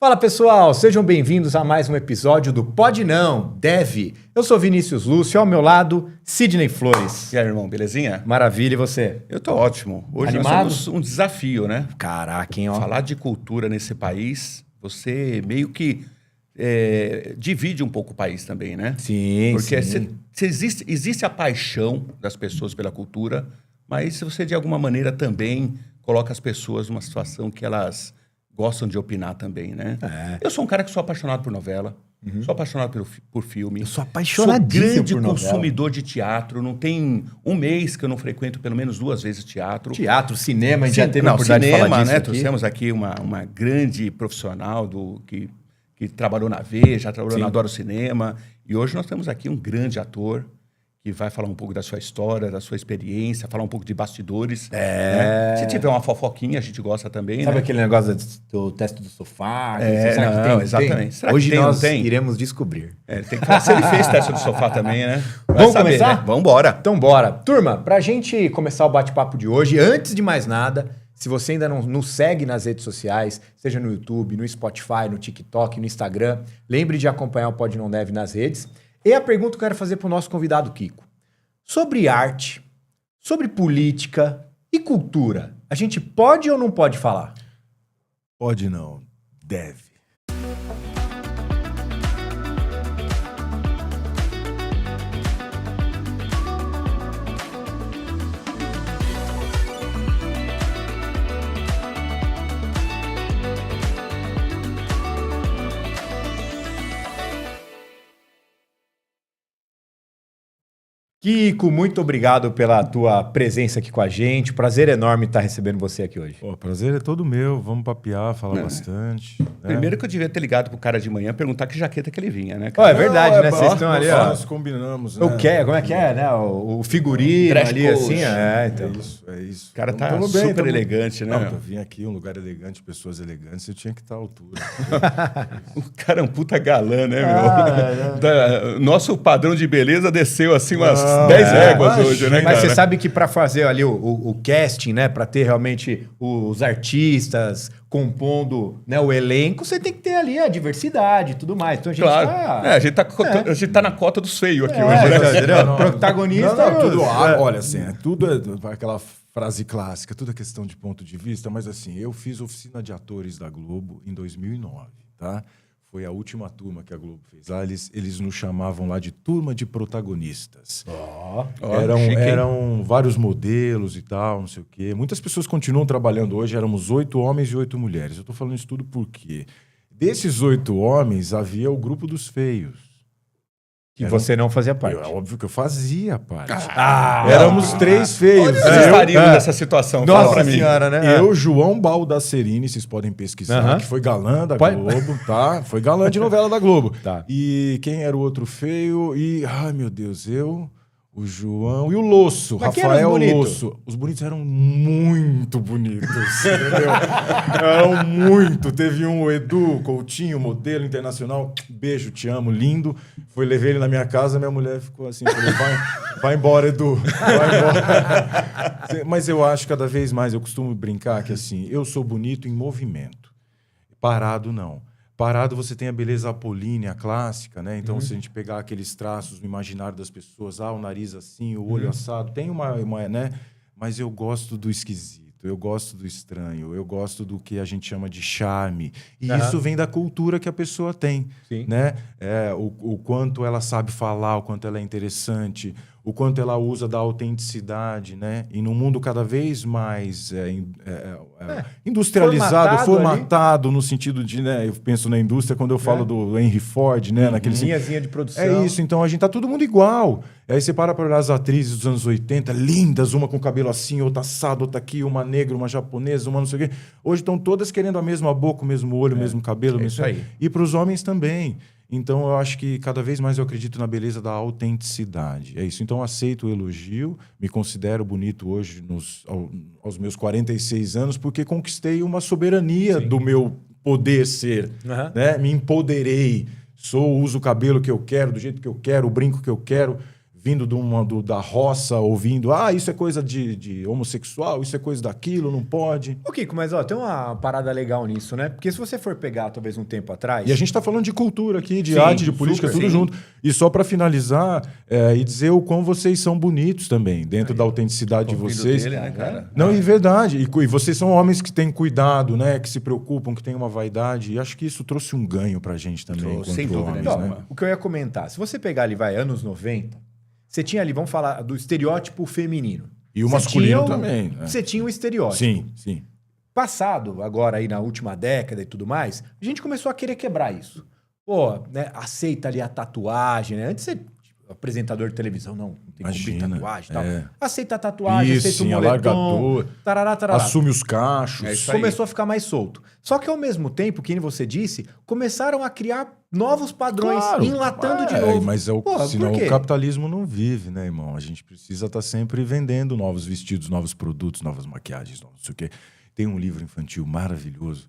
Fala pessoal, sejam bem-vindos a mais um episódio do Pode Não, Deve. Eu sou Vinícius Lúcio, ao meu lado, Sidney Flores. E aí, irmão, belezinha? Maravilha, e você? Eu tô ótimo. Hoje Animado? nós temos um desafio, né? Caraca, hein, ó. Falar de cultura nesse país, você meio que divide um pouco o país também, né? Sim, Porque sim. existe a paixão das pessoas pela cultura, mas você, de alguma maneira, também coloca as pessoas numa situação que elas gostam de opinar também, né? Eu sou um cara que sou apaixonado por novela, sou apaixonado por filme. Eu sou apaixonadíssimo Sou grande por novela. consumidor de teatro. Não tem um mês que eu não frequento pelo menos 2 vezes teatro. Teatro, cinema, a gente já teve a oportunidade de falar disso né? aqui. Trouxemos aqui uma grande profissional que trabalhou na Veja, trabalhou na Adoro Cinema. E hoje nós temos aqui um grande ator que vai falar um pouco da sua história, da sua experiência, falar um pouco de bastidores. Né? Se tiver uma fofoquinha, a gente gosta também, Sabe né? aquele negócio do teste do sofá? Será que tem? Exatamente. Será que Hoje tem, nós não tem? iremos descobrir. Tem que falar se ele fez teste do sofá também, né? Vamos começar? Né? Vamos embora. Então bora. Turma, pra gente começar o bate-papo de hoje, antes de mais nada, se você ainda não nos segue nas redes sociais, seja no YouTube, no Spotify, no TikTok, no Instagram, lembre de acompanhar o Pode Não Deve nas redes. E a pergunta que eu quero fazer pro nosso convidado Kiko. Sobre arte, sobre política e cultura, a gente pode ou não pode falar? Pode não, deve. Kiko, muito obrigado pela tua presença aqui com a gente. Prazer enorme estar recebendo você aqui hoje. O prazer é todo meu, vamos papear, falar bastante. Né? Primeiro que eu devia ter ligado pro cara de manhã perguntar que jaqueta que ele vinha, né, Ó, cara? é verdade, né? Vocês estão ali, ó. Nós combinamos, né? O que? Como é que é, né? O figurino Dress ali, code. assim. Então. É isso. O cara tá Tamo super tamo- elegante, né? Não, meu? eu vim aqui, um lugar elegante, pessoas elegantes, eu tinha que estar à altura. O cara é um puta galã, né, meu? Nosso padrão de beleza desceu assim umas 10 éguas hoje, né, Mas cara? você sabe que para fazer ali o casting, né? Para ter realmente os artistas compondo, né, o elenco, você tem que ter ali a diversidade e tudo mais. Então a gente Claro. tá... A gente tá na cota dos feios aqui hoje, né? Entendeu? Protagonista... Não, tudo, é. olha assim, tudo é aquela frase clássica, tudo é questão de ponto de vista, mas assim, eu fiz oficina de atores da Globo em 2009, tá? Foi a última turma que a Globo fez lá, eles nos chamavam lá de turma de protagonistas. Eram vários modelos e tal, não sei o quê. Muitas pessoas continuam trabalhando hoje, éramos 8 homens e 8 mulheres. Eu tô falando isso tudo porque desses 8 homens havia o grupo dos feios. E você não fazia parte. É óbvio que eu fazia parte. Éramos Éramos 3 feios. Onde vocês estariam nessa situação? Fala Nossa pra mim. senhora, né? Eu, João Baldasserini, vocês podem pesquisar, que foi galã da Globo, tá? Foi galã de novela da Globo. Tá. E quem era o outro feio? Ai, meu Deus, o João e o Losso, Mas quem eram Rafael os bonitos? Losso. Os bonitos eram muito bonitos, entendeu? Eram muito. Teve o Edu Coutinho, modelo internacional. Beijo, te amo, lindo. Levei ele na minha casa, minha mulher ficou assim, falei, vai embora, Edu, vai embora. Mas eu acho cada vez mais, eu costumo brincar que assim, eu sou bonito em movimento. Parado, não. Parado você tem a beleza apolínea, clássica, né? Então, se a gente pegar aqueles traços no imaginário das pessoas, o nariz assim, o olho assado, tem uma, né? Mas eu gosto do esquisito, eu gosto do estranho, eu gosto do que a gente chama de charme. E isso vem da cultura que a pessoa tem, né? O quanto ela sabe falar, o quanto ela é interessante, o quanto ela usa da autenticidade, né? E num mundo cada vez mais industrializado, formatado no sentido de, né? Eu penso na indústria quando eu falo do Henry Ford, né? Naquele Linhazinha de produção. É isso, então a gente tá todo mundo igual. Aí você para olhar as atrizes dos anos 80, lindas, uma com cabelo assim, outra assado, outra aqui, uma negra, uma japonesa, uma não sei o quê. Hoje estão todas querendo a mesma boca, o mesmo olho, o mesmo cabelo. isso aí. E para os homens também. Então, eu acho que cada vez mais eu acredito na beleza da autenticidade. É isso. Então, eu aceito o elogio, me considero bonito hoje aos meus 46 anos, porque conquistei uma soberania do meu poder ser. Né? Me empoderei, uso o cabelo que eu quero, do jeito que eu quero, o brinco que eu quero, vindo da roça, ouvindo, isso é coisa de homossexual, isso é coisa daquilo, não pode. Ô, Kiko, mas ó, tem uma parada legal nisso, né? Porque se você for pegar, talvez, um tempo atrás... E a gente tá falando de cultura aqui, de Sim, arte, de política, super, tudo sim. junto. E só para finalizar, e dizer o quão vocês são bonitos também, dentro da autenticidade de O filho vocês. dele, né, cara? Não, e verdade. E vocês são homens que têm cuidado, né? Que se preocupam, que têm uma vaidade. E acho que isso trouxe um ganho pra gente também, Trouxe, enquanto sem dúvida homens, nenhuma. né? O que eu ia comentar, se você pegar ali, anos 90, você tinha ali, vamos falar do estereótipo feminino. E o Você masculino tinha também, né? Você tinha o estereótipo. Sim, sim. Passado, agora aí na última década e tudo mais, a gente começou a querer quebrar isso. Pô, né, aceita ali a tatuagem, né? Antes você, apresentador de televisão, não tem como ter Imagina, tatuagem e tal. é. Aceita a tatuagem, Isso, aceita o sim, moletom, alargador. tarará. Assume os cachos. É isso aí. Começou a ficar mais solto. Só que ao mesmo tempo, que nem você disse, começaram a criar novos padrões, Claro. enlatando de novo. Mas Porra, senão por quê? o capitalismo não vive, né, irmão? A gente precisa estar sempre vendendo novos vestidos, novos produtos, novas maquiagens, não sei o quê. Tem um livro infantil maravilhoso,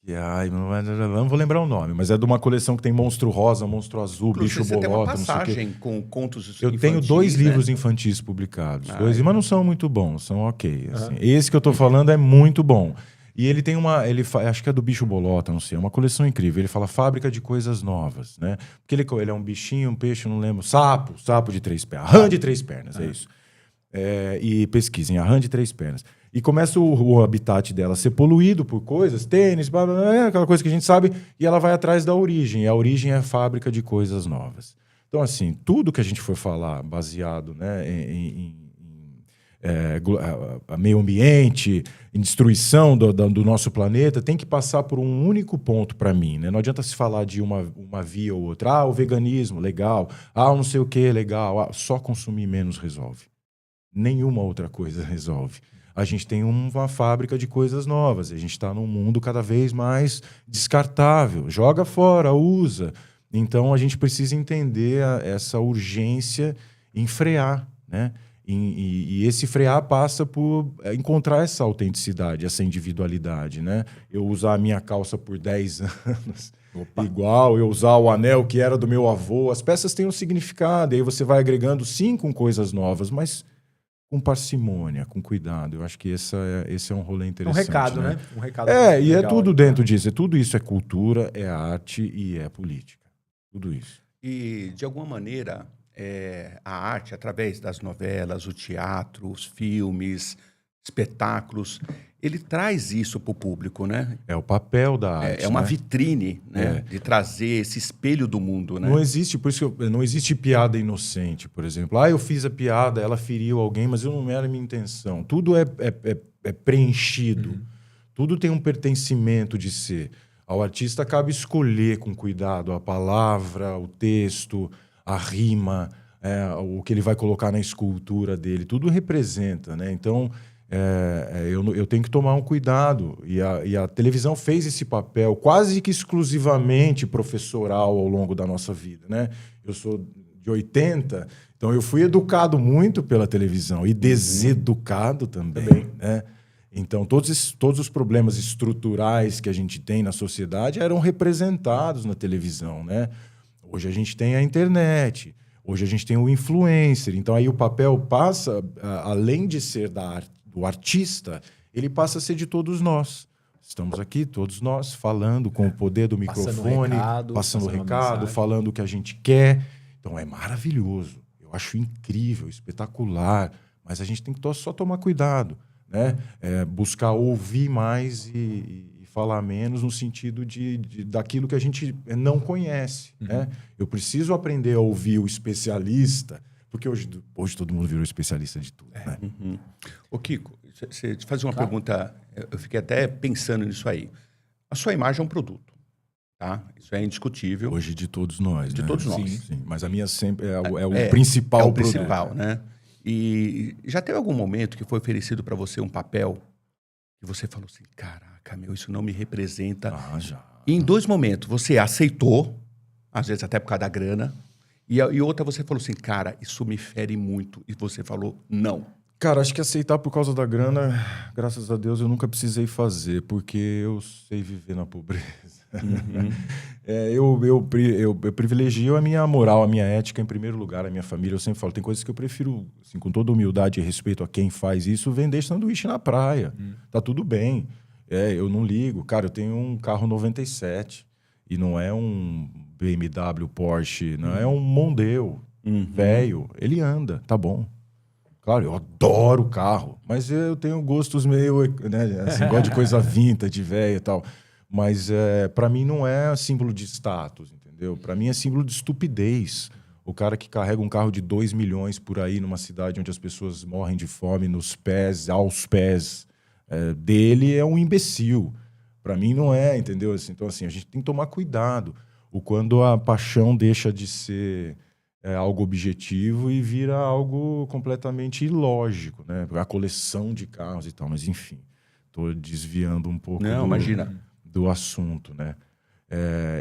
que é... não vou lembrar o nome, mas é de uma coleção que tem monstro rosa, monstro azul, Inclusive, bicho você tem uma bolota, não sei o quê. passagem com contos Eu infantis, tenho 2 né? livros infantis publicados, mas não são muito bons, são ok. Assim. Aham. Esse que eu tô falando é muito bom. E ele tem acho que é do bicho bolota, não sei, é uma coleção incrível. Ele fala fábrica de coisas novas, né? Porque ele é um bichinho, um peixe, não lembro, sapo de 3 pernas, rã de 3 pernas, é isso. E pesquisem, a rã de 3 pernas. E começa o habitat dela a ser poluído por coisas, tênis, blá, blá, blá, aquela coisa que a gente sabe, e ela vai atrás da origem. E a origem é a fábrica de coisas novas. Então, assim, tudo que a gente for falar baseado, né, em meio ambiente, em destruição do nosso planeta, tem que passar por um único ponto para mim, né? Não adianta se falar de uma via ou outra. O veganismo, legal. Não sei o que, legal. Só consumir menos resolve. Nenhuma outra coisa resolve. A gente tem uma fábrica de coisas novas. A gente está num mundo cada vez mais descartável. Joga fora, usa. Então, a gente precisa entender essa urgência em frear, né? E esse frear passa por encontrar essa autenticidade, essa individualidade, né? Eu usar a minha calça por 10 anos, igual, eu usar o anel que era do meu avô. As peças têm um significado, e aí você vai agregando, sim, com coisas novas, mas com parcimônia, com cuidado. Eu acho que esse é um rolê interessante. Um recado, né? Um recado E é legal, tudo né? dentro disso. Tudo isso é cultura, é arte e é política. Tudo isso. E, de alguma maneira, a arte, através das novelas, o teatro, os filmes, espetáculos, ele traz isso para o público, né? É o papel da arte. É uma né? vitrine, né? De trazer esse espelho do mundo, né? Não existe, por isso que não existe piada inocente, por exemplo. Eu fiz a piada, ela feriu alguém, mas eu não era a minha intenção. Tudo é preenchido. Tudo tem um pertencimento de ser. Ao artista cabe escolher com cuidado a palavra, o texto, a rima, o que ele vai colocar na escultura dele. Tudo representa, né? Então, eu tenho que tomar um cuidado. E a televisão fez esse papel quase que exclusivamente professoral ao longo da nossa vida, né? Eu sou de 80, então eu fui educado muito pela televisão e deseducado também, né? Então, todos os problemas estruturais que a gente tem na sociedade eram representados na televisão, né? Hoje a gente tem a internet, hoje a gente tem o influencer. Então, aí o papel passa, além de ser do artista, ele passa a ser de todos nós. Estamos aqui, todos nós, falando com o poder do microfone, passando recado, falando o que a gente quer. Então, é maravilhoso. Eu acho incrível, espetacular. Mas a gente tem que só tomar cuidado, né? Buscar ouvir mais e falar menos no sentido daquilo que a gente não conhece, né? Eu preciso aprender a ouvir o especialista, porque hoje todo mundo virou especialista de tudo, né? Ô, Kiko, você te fazer uma pergunta, eu fiquei até pensando nisso aí. A sua imagem é um produto, tá? Isso é indiscutível. Hoje de todos nós, De né? todos nós. Sim. Mas a minha sempre é o principal É o produto. principal, né? E já teve algum momento que foi oferecido para você um papel que você falou assim, caraca, meu, isso não me representa. Já. E em 2 momentos, você aceitou, às vezes até por causa da grana, e outra você falou assim, cara, isso me fere muito. E você falou, não. Cara, acho que aceitar por causa da grana, graças a Deus, eu nunca precisei fazer, porque eu sei viver na pobreza. Eu privilegio a minha moral, a minha ética em primeiro lugar, a minha família. Eu sempre falo, tem coisas que eu prefiro, assim, com toda humildade e respeito a quem faz isso, vender sanduíche na praia. Tá tudo bem. Eu não ligo. Cara, eu tenho um carro 97 e não é um BMW, Porsche, não é um Mondeo, velho. Ele anda, tá bom. Claro, eu adoro carro, mas eu tenho gostos meio, né, assim, gosto de coisa vintage, velho e tal. Mas para mim não é símbolo de status, entendeu? Para mim é símbolo de estupidez. O cara que carrega um carro de 2 milhões por aí numa cidade onde as pessoas morrem de fome nos pés, aos pés dele é um imbecil. Para mim não é, entendeu? Então assim, a gente tem que tomar cuidado. Quando a paixão deixa de ser algo objetivo e vira algo completamente ilógico, né? A coleção de carros e tal, mas enfim, estou desviando um pouco do assunto, né?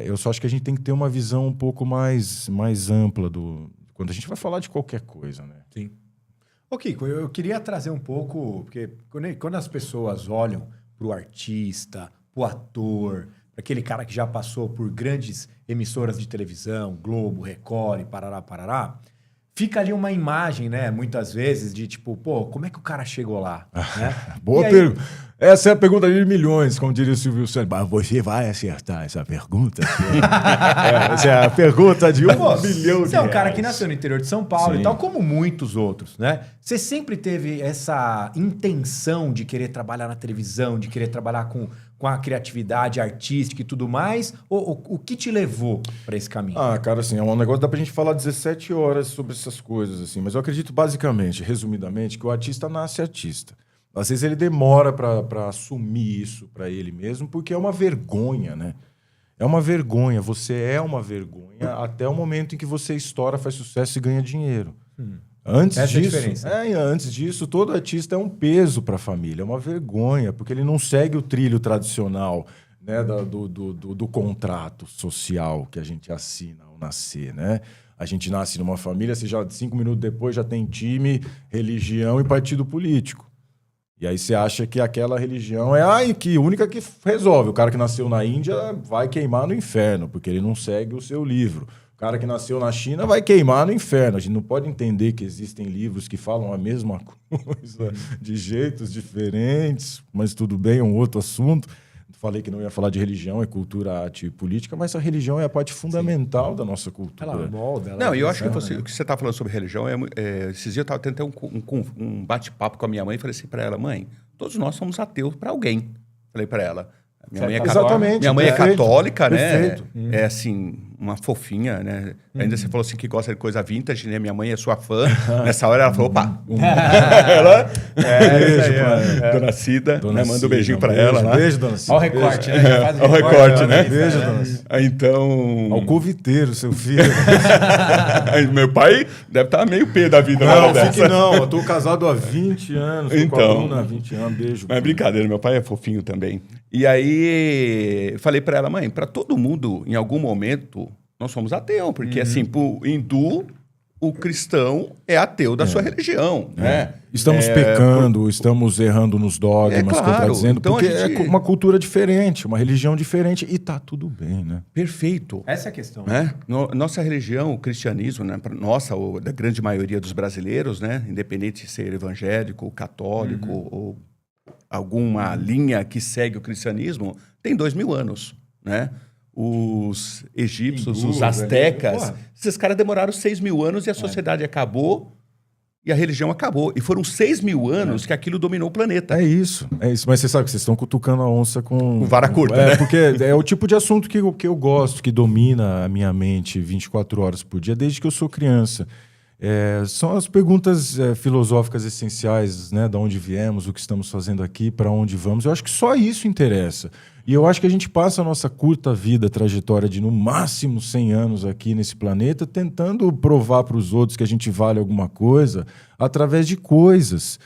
Eu só acho que a gente tem que ter uma visão um pouco mais ampla quando a gente vai falar de qualquer coisa, né? Sim. Ô, Kiko, eu queria trazer um pouco, porque quando as pessoas olham para o artista, para o ator, aquele cara que já passou por grandes emissoras de televisão, Globo, Record, parará, fica ali uma imagem, né, muitas vezes, de tipo, pô, como é que o cara chegou lá? Né? Boa pergunta. Essa é a pergunta de milhões, como diria o Silvio Santos. Mas você vai acertar essa pergunta? Essa é a pergunta de $1 milhão. Você é um cara que nasceu no interior de São Paulo. Sim. E tal, como muitos outros, né? Você sempre teve essa intenção de querer trabalhar na televisão, de querer trabalhar com a criatividade artística e tudo mais? Ou o que te levou para esse caminho? Cara, assim, é um negócio, dá pra gente falar 17 horas sobre essas coisas, assim. Mas eu acredito basicamente, resumidamente, que o artista nasce artista. Às vezes ele demora para assumir isso para ele mesmo, porque é uma vergonha, né? É uma vergonha. Você é uma vergonha até o momento em que você estoura, faz sucesso e ganha dinheiro. Antes disso, todo artista é um peso para a família, é uma vergonha, porque ele não segue o trilho tradicional, né, do contrato social que a gente assina ao nascer, né? A gente nasce numa família, você já 5 minutos depois já tem time, religião e partido político. E aí você acha que aquela religião é a única que resolve. O cara que nasceu na Índia vai queimar no inferno, porque ele não segue o seu livro. O cara que nasceu na China vai queimar no inferno. A gente não pode entender que existem livros que falam a mesma coisa de jeitos diferentes, mas tudo bem, é um outro assunto. Falei que não ia falar de religião, cultura, arte e política, mas a religião é a parte fundamental da nossa cultura. Ela molda, não, eu acho que o que você está falando sobre religião, esses dias eu estava tentando um bate-papo com a minha mãe e falei assim para ela, mãe, todos nós somos ateus para alguém. Falei para ela. Minha mãe é católica, exatamente, minha mãe é católica, né? Perfeito. É assim, uma fofinha, né? Ainda você falou assim que gosta de coisa vintage, né? Minha mãe é sua fã. Nessa hora ela falou, opa! Ela Dona Cida, né? Manda um beijinho pra ela lá. Beijo, Dona Cida. Olha o recorte, né? Olha o recorte, né? Beijo, Dona Cida. Então... Ao coviteiro, seu filho. Meu pai deve estar meio pé da vida. Não, eu tô casado há 20 anos. Tô com a Bruna há 20 anos. Beijo. Mas é brincadeira, meu pai é fofinho também. E aí, falei pra ela, mãe, pra todo mundo, em algum momento, nós somos ateus. Porque, assim, pro hindu, o cristão é ateu da sua religião, né? Estamos pecando, estamos errando nos dogmas, contradizendo, então porque é uma cultura diferente, uma religião diferente, e tá tudo bem, né? Perfeito. Essa é a questão. Né? Nossa religião, o cristianismo, né? Nossa, ou da grande maioria dos brasileiros, né? Independente de ser evangélico, católico, ou alguma linha que segue o cristianismo, tem 2000 anos, né? Os egípcios, os astecas, esses caras demoraram 6.000 anos e a sociedade acabou e a religião acabou. E foram 6.000 anos que aquilo dominou o planeta. É isso. Mas você sabe que vocês estão cutucando a onça com vara curta, né? Porque é o tipo de assunto que eu gosto, que domina a minha mente 24 horas por dia, desde que eu sou criança. São as perguntas filosóficas essenciais, né? Da onde viemos, o que estamos fazendo aqui, para onde vamos. Eu acho que só isso interessa. E eu acho que a gente passa a nossa curta vida, trajetória de no máximo 100 anos aqui nesse planeta, tentando provar para os outros que a gente vale alguma coisa através de coisas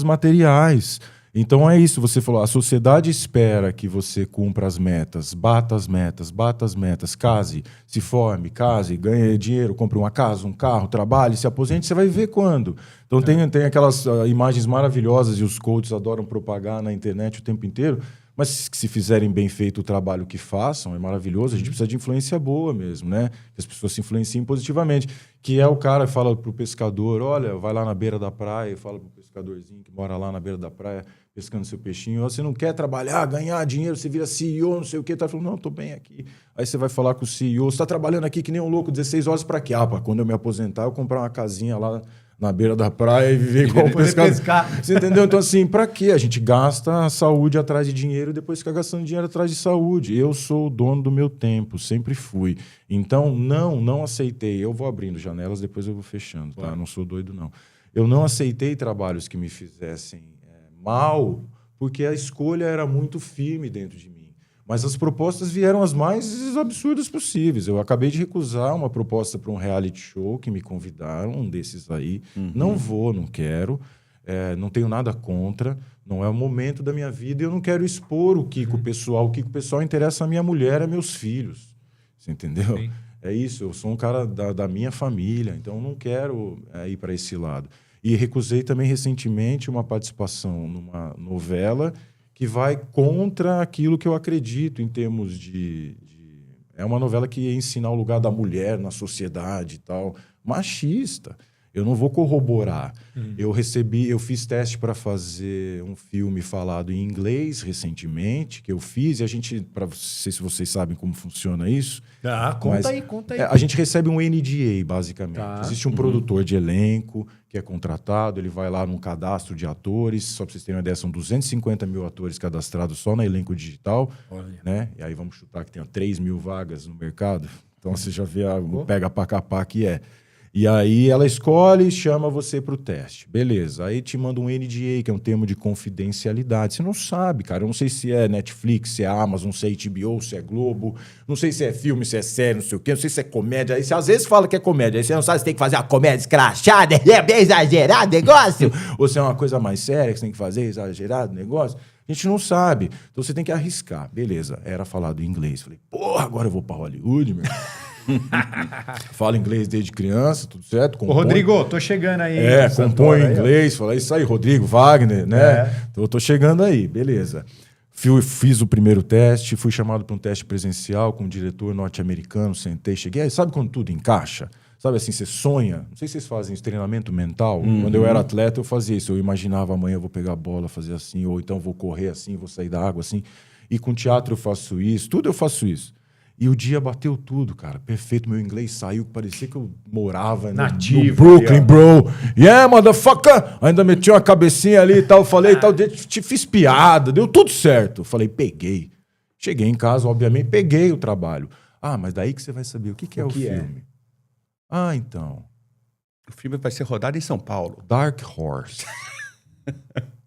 materiais. Então é isso, você falou, a sociedade espera que você cumpra as metas, bata as metas, case, se forme, ganhe dinheiro, compre uma casa, um carro, trabalhe, se aposente, você vai ver quando. Então tem aquelas imagens maravilhosas e os coaches adoram propagar na internet o tempo inteiro, mas se fizerem bem feito o trabalho que façam, é maravilhoso, a gente precisa de influência boa mesmo, né? Que as pessoas se influenciem positivamente. Que é o cara que fala pro pescador, olha, vai lá na beira da praia, fala pro pescadorzinho que mora lá na beira da praia, pescando seu peixinho, você não quer trabalhar, ganhar dinheiro, você vira CEO, não sei o quê, tá falando, não, tô bem aqui. Aí você vai falar com o CEO, você tá trabalhando aqui que nem um louco, 16 horas para quê? Para quando eu me aposentar, eu comprar uma casinha lá na beira da praia e viver igual um pescador. Você entendeu? Então, assim, para quê? A gente gasta a saúde atrás de dinheiro e depois fica gastando dinheiro atrás de saúde. Eu sou o dono do meu tempo, sempre fui. Então, não aceitei. Eu vou abrindo janelas, depois eu vou fechando, tá? Não sou doido, não. Eu não aceitei trabalhos que me fizessem mal, porque a escolha era muito firme dentro de mim. Mas as propostas vieram as mais absurdas possíveis. Eu acabei de recusar uma proposta para um reality show que me convidaram, um desses aí. Não vou, não quero. Não tenho nada contra. Não é o momento da minha vida. Eu não quero expor o Kiko pessoal. O Kiko pessoal interessa a minha mulher, a meus filhos. Você entendeu? Sim. É isso. Eu sou um cara da minha família. Então, eu não quero ir para esse lado. E recusei também recentemente uma participação numa novela que vai contra aquilo que eu acredito em termos de... É uma novela que ia ensinar o lugar da mulher na sociedade e tal. Machista. Eu não vou corroborar. Eu fiz teste para fazer um filme falado em inglês recentemente, que eu fiz, e a gente, não sei se vocês sabem como funciona isso. Conta aí. A gente recebe um NDA, basicamente. Tá. Existe um produtor de elenco que é contratado, ele vai lá num cadastro de atores, só para vocês terem uma ideia, são 250 mil atores cadastrados só no elenco digital. Olha. Né? E aí vamos chutar que tem 3 mil vagas no mercado. Então você já vê o pega pra capar que é. E aí ela escolhe e chama você para o teste. Beleza. Aí te manda um NDA, que é um termo de confidencialidade. Você não sabe, cara. Eu não sei se é Netflix, se é Amazon, se é HBO, se é Globo. Não sei se é filme, se é série, não sei o quê. Não sei se é comédia. Aí você às vezes fala que é comédia. Aí você não sabe se tem que fazer uma comédia escrachada, é bem exagerado o negócio. Ou se é uma coisa mais séria que você tem que fazer, exagerado o negócio. A gente não sabe. Então você tem que arriscar. Beleza. Era falado em inglês. Falei, porra, agora eu vou para Hollywood, meu. Falo inglês desde criança, tudo certo. Ô, Rodrigo, tô chegando aí. Compõe em inglês, fala isso aí, Rodrigo, Wagner, né? Então, eu tô chegando aí, beleza. Fiz o primeiro teste, fui chamado para um teste presencial com um diretor norte-americano, sentei, cheguei. Aí, sabe quando tudo encaixa? Sabe assim, você sonha? Não sei se vocês fazem esse treinamento mental. Quando eu era atleta, eu fazia isso. Eu imaginava amanhã eu vou pegar a bola, fazer assim, ou então vou correr assim, vou sair da água assim. E com teatro eu faço isso, tudo eu faço isso. E o dia bateu tudo, cara. Perfeito. Meu inglês saiu. Parecia que eu morava no Brooklyn, bro. Yeah, motherfucker. Ainda meti uma cabecinha ali e tal. Falei e tal. Fiz piada. Deu tudo certo. Falei, peguei. Cheguei em casa, obviamente, peguei o trabalho. Mas daí que você vai saber o que é o filme. Então. O filme vai ser rodado em São Paulo. Dark Horse.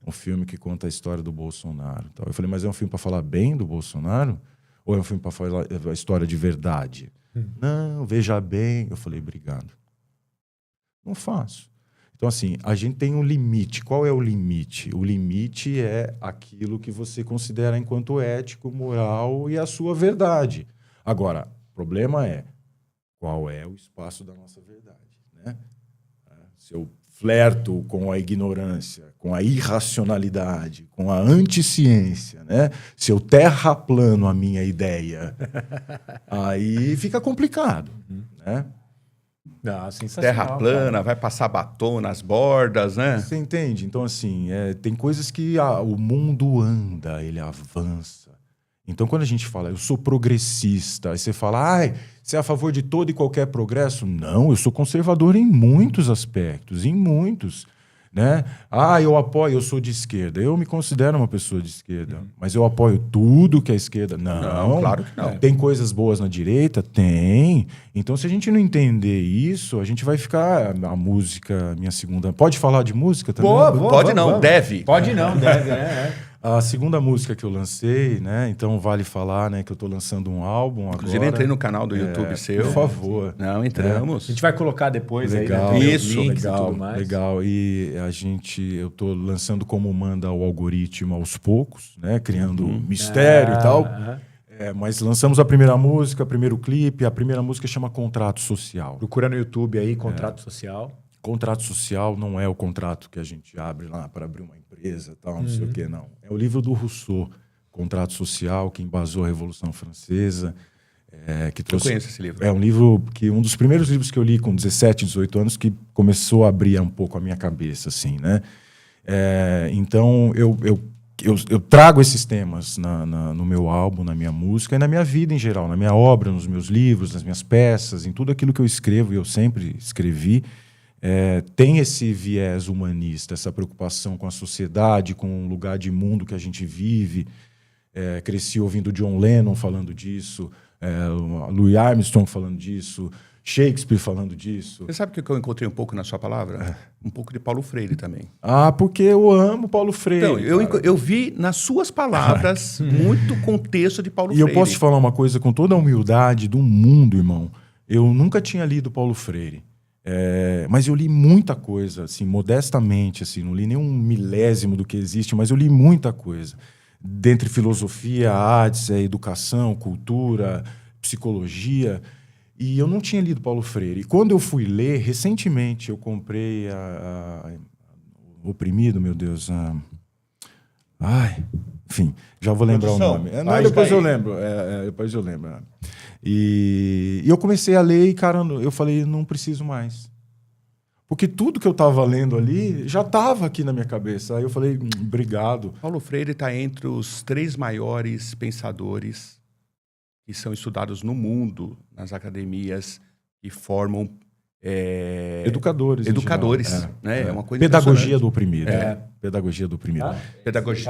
Um filme que conta a história do Bolsonaro. Eu falei, mas é um filme para falar bem do Bolsonaro? Ou é um filme para falar a história de verdade? Não, veja bem. Eu falei, obrigado. Não faço. Então, assim, a gente tem um limite. Qual é o limite? O limite é aquilo que você considera enquanto ético, moral e a sua verdade. Agora, o problema é qual é o espaço da nossa verdade, né? Se eu flerto com a ignorância, com a irracionalidade, com a anticiência, né? Se eu terraplano a minha ideia, aí fica complicado, né? Terra plana, cara. Vai passar batom nas bordas, né? Você entende? Então, assim, tem coisas que o mundo anda, ele avança. Então, quando a gente fala, eu sou progressista, aí você fala, você é a favor de todo e qualquer progresso? Não, eu sou conservador em muitos aspectos, em muitos, né? Eu apoio, eu sou de esquerda. Eu me considero uma pessoa de esquerda, mas eu apoio tudo que é esquerda. Não, claro que não. Tem coisas boas na direita? Tem. Então, se a gente não entender isso, a gente vai ficar... A música, minha segunda... Pode falar de música também? Pode não, deve. Pode não, deve, né? A segunda música que eu lancei, né? Então vale falar, né, que eu tô lançando um álbum Inclusive, agora. entrei no canal do YouTube seu. Por favor. Não, entramos. A gente vai colocar depois Legal. aí, né? Tem os Isso, links legal, e tudo mais. legal. E eu tô lançando como manda o algoritmo aos poucos, né? Criando mistério e tal. Mas lançamos a primeira música, primeiro clipe. A primeira música chama Contrato Social. Procura no YouTube aí, Contrato Social. Contrato social não é o contrato que a gente abre lá para abrir uma empresa, tal, não sei o quê, não. É o livro do Rousseau, Contrato Social, que embasou a Revolução Francesa. Que trouxe... Eu conheço esse livro. É um livro um dos primeiros livros que eu li com 17, 18 anos, que começou a abrir um pouco a minha cabeça, assim, né? Então, eu trago esses temas no meu álbum, na minha música e na minha vida em geral, na minha obra, nos meus livros, nas minhas peças, em tudo aquilo que eu escrevo, e eu sempre escrevi. Tem esse viés humanista, essa preocupação com a sociedade, com o lugar de mundo que a gente vive. Cresci ouvindo John Lennon falando disso, Louis Armstrong falando disso, Shakespeare falando disso. Você sabe o que eu encontrei um pouco na sua palavra? Um pouco de Paulo Freire também. Porque eu amo Paulo Freire. Então, eu vi nas suas palavras muito contexto de Paulo E Freire. eu posso te falar uma coisa com toda a humildade do mundo, irmão. Eu nunca tinha lido Paulo Freire. Mas eu li muita coisa, assim, modestamente, assim, não li nem um milésimo do que existe, mas eu li muita coisa. Dentre filosofia, artes, educação, cultura, psicologia. E eu não tinha lido Paulo Freire. E quando eu fui ler, recentemente, eu comprei Oprimido, meu Deus. Enfim, já vou lembrar o nome. Depois eu lembro. Depois eu lembro. E eu comecei a ler e, cara, eu falei, não preciso mais. Porque tudo que eu estava lendo ali já estava aqui na minha cabeça. Aí eu falei, obrigado. Paulo Freire está entre os 3 maiores pensadores que são estudados no mundo, nas academias, que formam educadores, né? É uma coisa pedagogia do oprimido. Pedagogia do oprimido. Pedagogia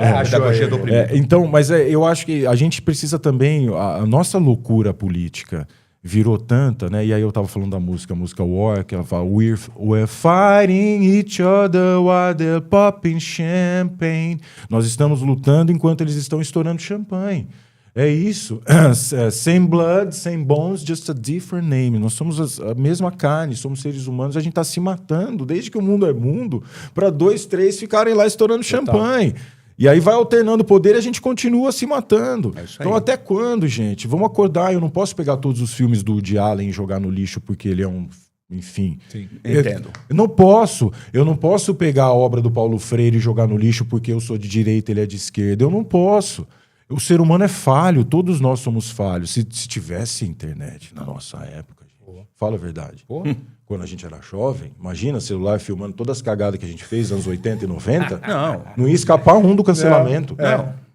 do oprimido. Então, mas eu acho que a gente precisa também, a nossa loucura política virou tanta, né? E aí eu tava falando da música, a música War, que ela fala We're fighting each other while they're popping champagne. Nós estamos lutando enquanto eles estão estourando champanhe. É isso. Same blood, same bones, just a different name. Nós somos a mesma carne, somos seres humanos. A gente está se matando desde que o mundo é mundo para 2, 3 ficarem lá estourando champanhe. E aí vai alternando o poder e a gente continua se matando. Então até quando, gente? Vamos acordar. Eu não posso pegar todos os filmes do Woody Allen e jogar no lixo porque ele é um... Enfim. Sim, entendo. Eu não posso. Eu não posso pegar a obra do Paulo Freire e jogar no lixo porque eu sou de direita e ele é de esquerda. Eu não posso. O ser humano é falho, todos nós somos falhos. Se tivesse internet na nossa época, gente, fala a verdade. Quando a gente era jovem, imagina celular filmando todas as cagadas que a gente fez nos anos 80 e 90. Não ia escapar um do cancelamento.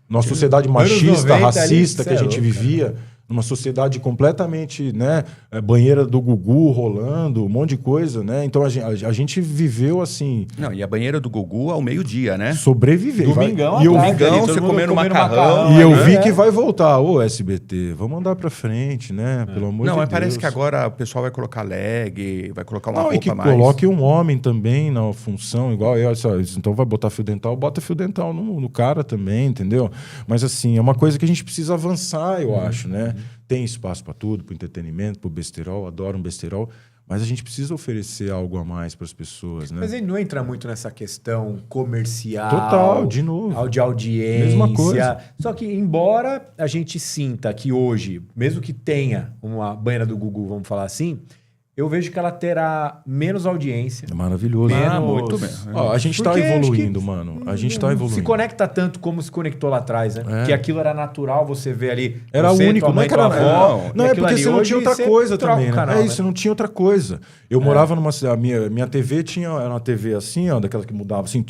Nossa sociedade machista, 90, racista que a gente vivia. Numa sociedade completamente, né, banheira do Gugu rolando, um monte de coisa, né? Então a gente viveu assim... Não, e a banheira do Gugu ao meio-dia, né? Sobreviver. Domingão, Domingão, você comendo macarrão. E eu vi que vai voltar. Ô, SBT, vamos andar pra frente, né? Pelo amor de Deus. Não, mas parece que agora o pessoal vai colocar leg, vai colocar uma roupa e que mais... coloque um homem também na função, igual eu. Então vai botar fio dental, bota fio dental no cara também, entendeu? Mas assim, é uma coisa que a gente precisa avançar, eu acho, né? Tem espaço para tudo, para entretenimento, para besterol, adoro um besterol, mas a gente precisa oferecer algo a mais para as pessoas, né? Mas ele não entra muito nessa questão comercial. Total, de novo. De audiência. Mesma coisa. Só que, embora a gente sinta que hoje, mesmo que tenha uma banheira do Gugu, vamos falar assim, eu vejo que ela terá menos audiência. É maravilhoso. Muito bem. A gente está evoluindo, mano. A gente está evoluindo. Se conecta tanto como se conectou lá atrás, né? Que aquilo era natural, você vê ali... Era você, único, não é que era... Não, é porque você não tinha outra coisa também, né? Canal, você não tinha outra coisa. Eu morava numa... Minha TV era uma TV assim, ó, daquela que mudava assim,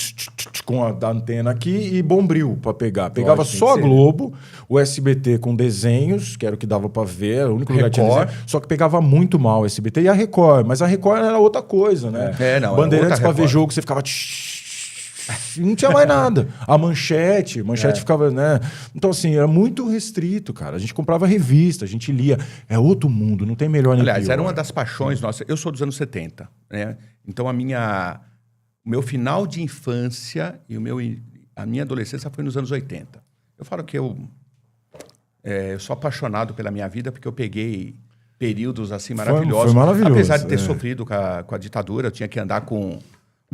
com a antena aqui e bombril pra pegar. Pegava só a Globo, o SBT com desenhos, que era o que dava pra ver, era o único lugar que tinha desenho, só que pegava muito mal o SBT e a Record, mas a Record era outra coisa, né? Bandeirantes pra ver jogo, você ficava... Não tinha mais nada. A manchete ficava, né? Então, assim, era muito restrito, cara. A gente comprava revista, a gente lia. É outro mundo, não tem melhor nem pior. Aliás, era uma das paixões nossas. Eu sou dos anos 70, né? Então, o meu final de infância e A minha adolescência foi nos anos 80. Eu falo que eu sou apaixonado pela minha vida porque eu peguei períodos assim maravilhosos. Foi maravilhoso. Apesar de ter sofrido com a ditadura, eu tinha que andar com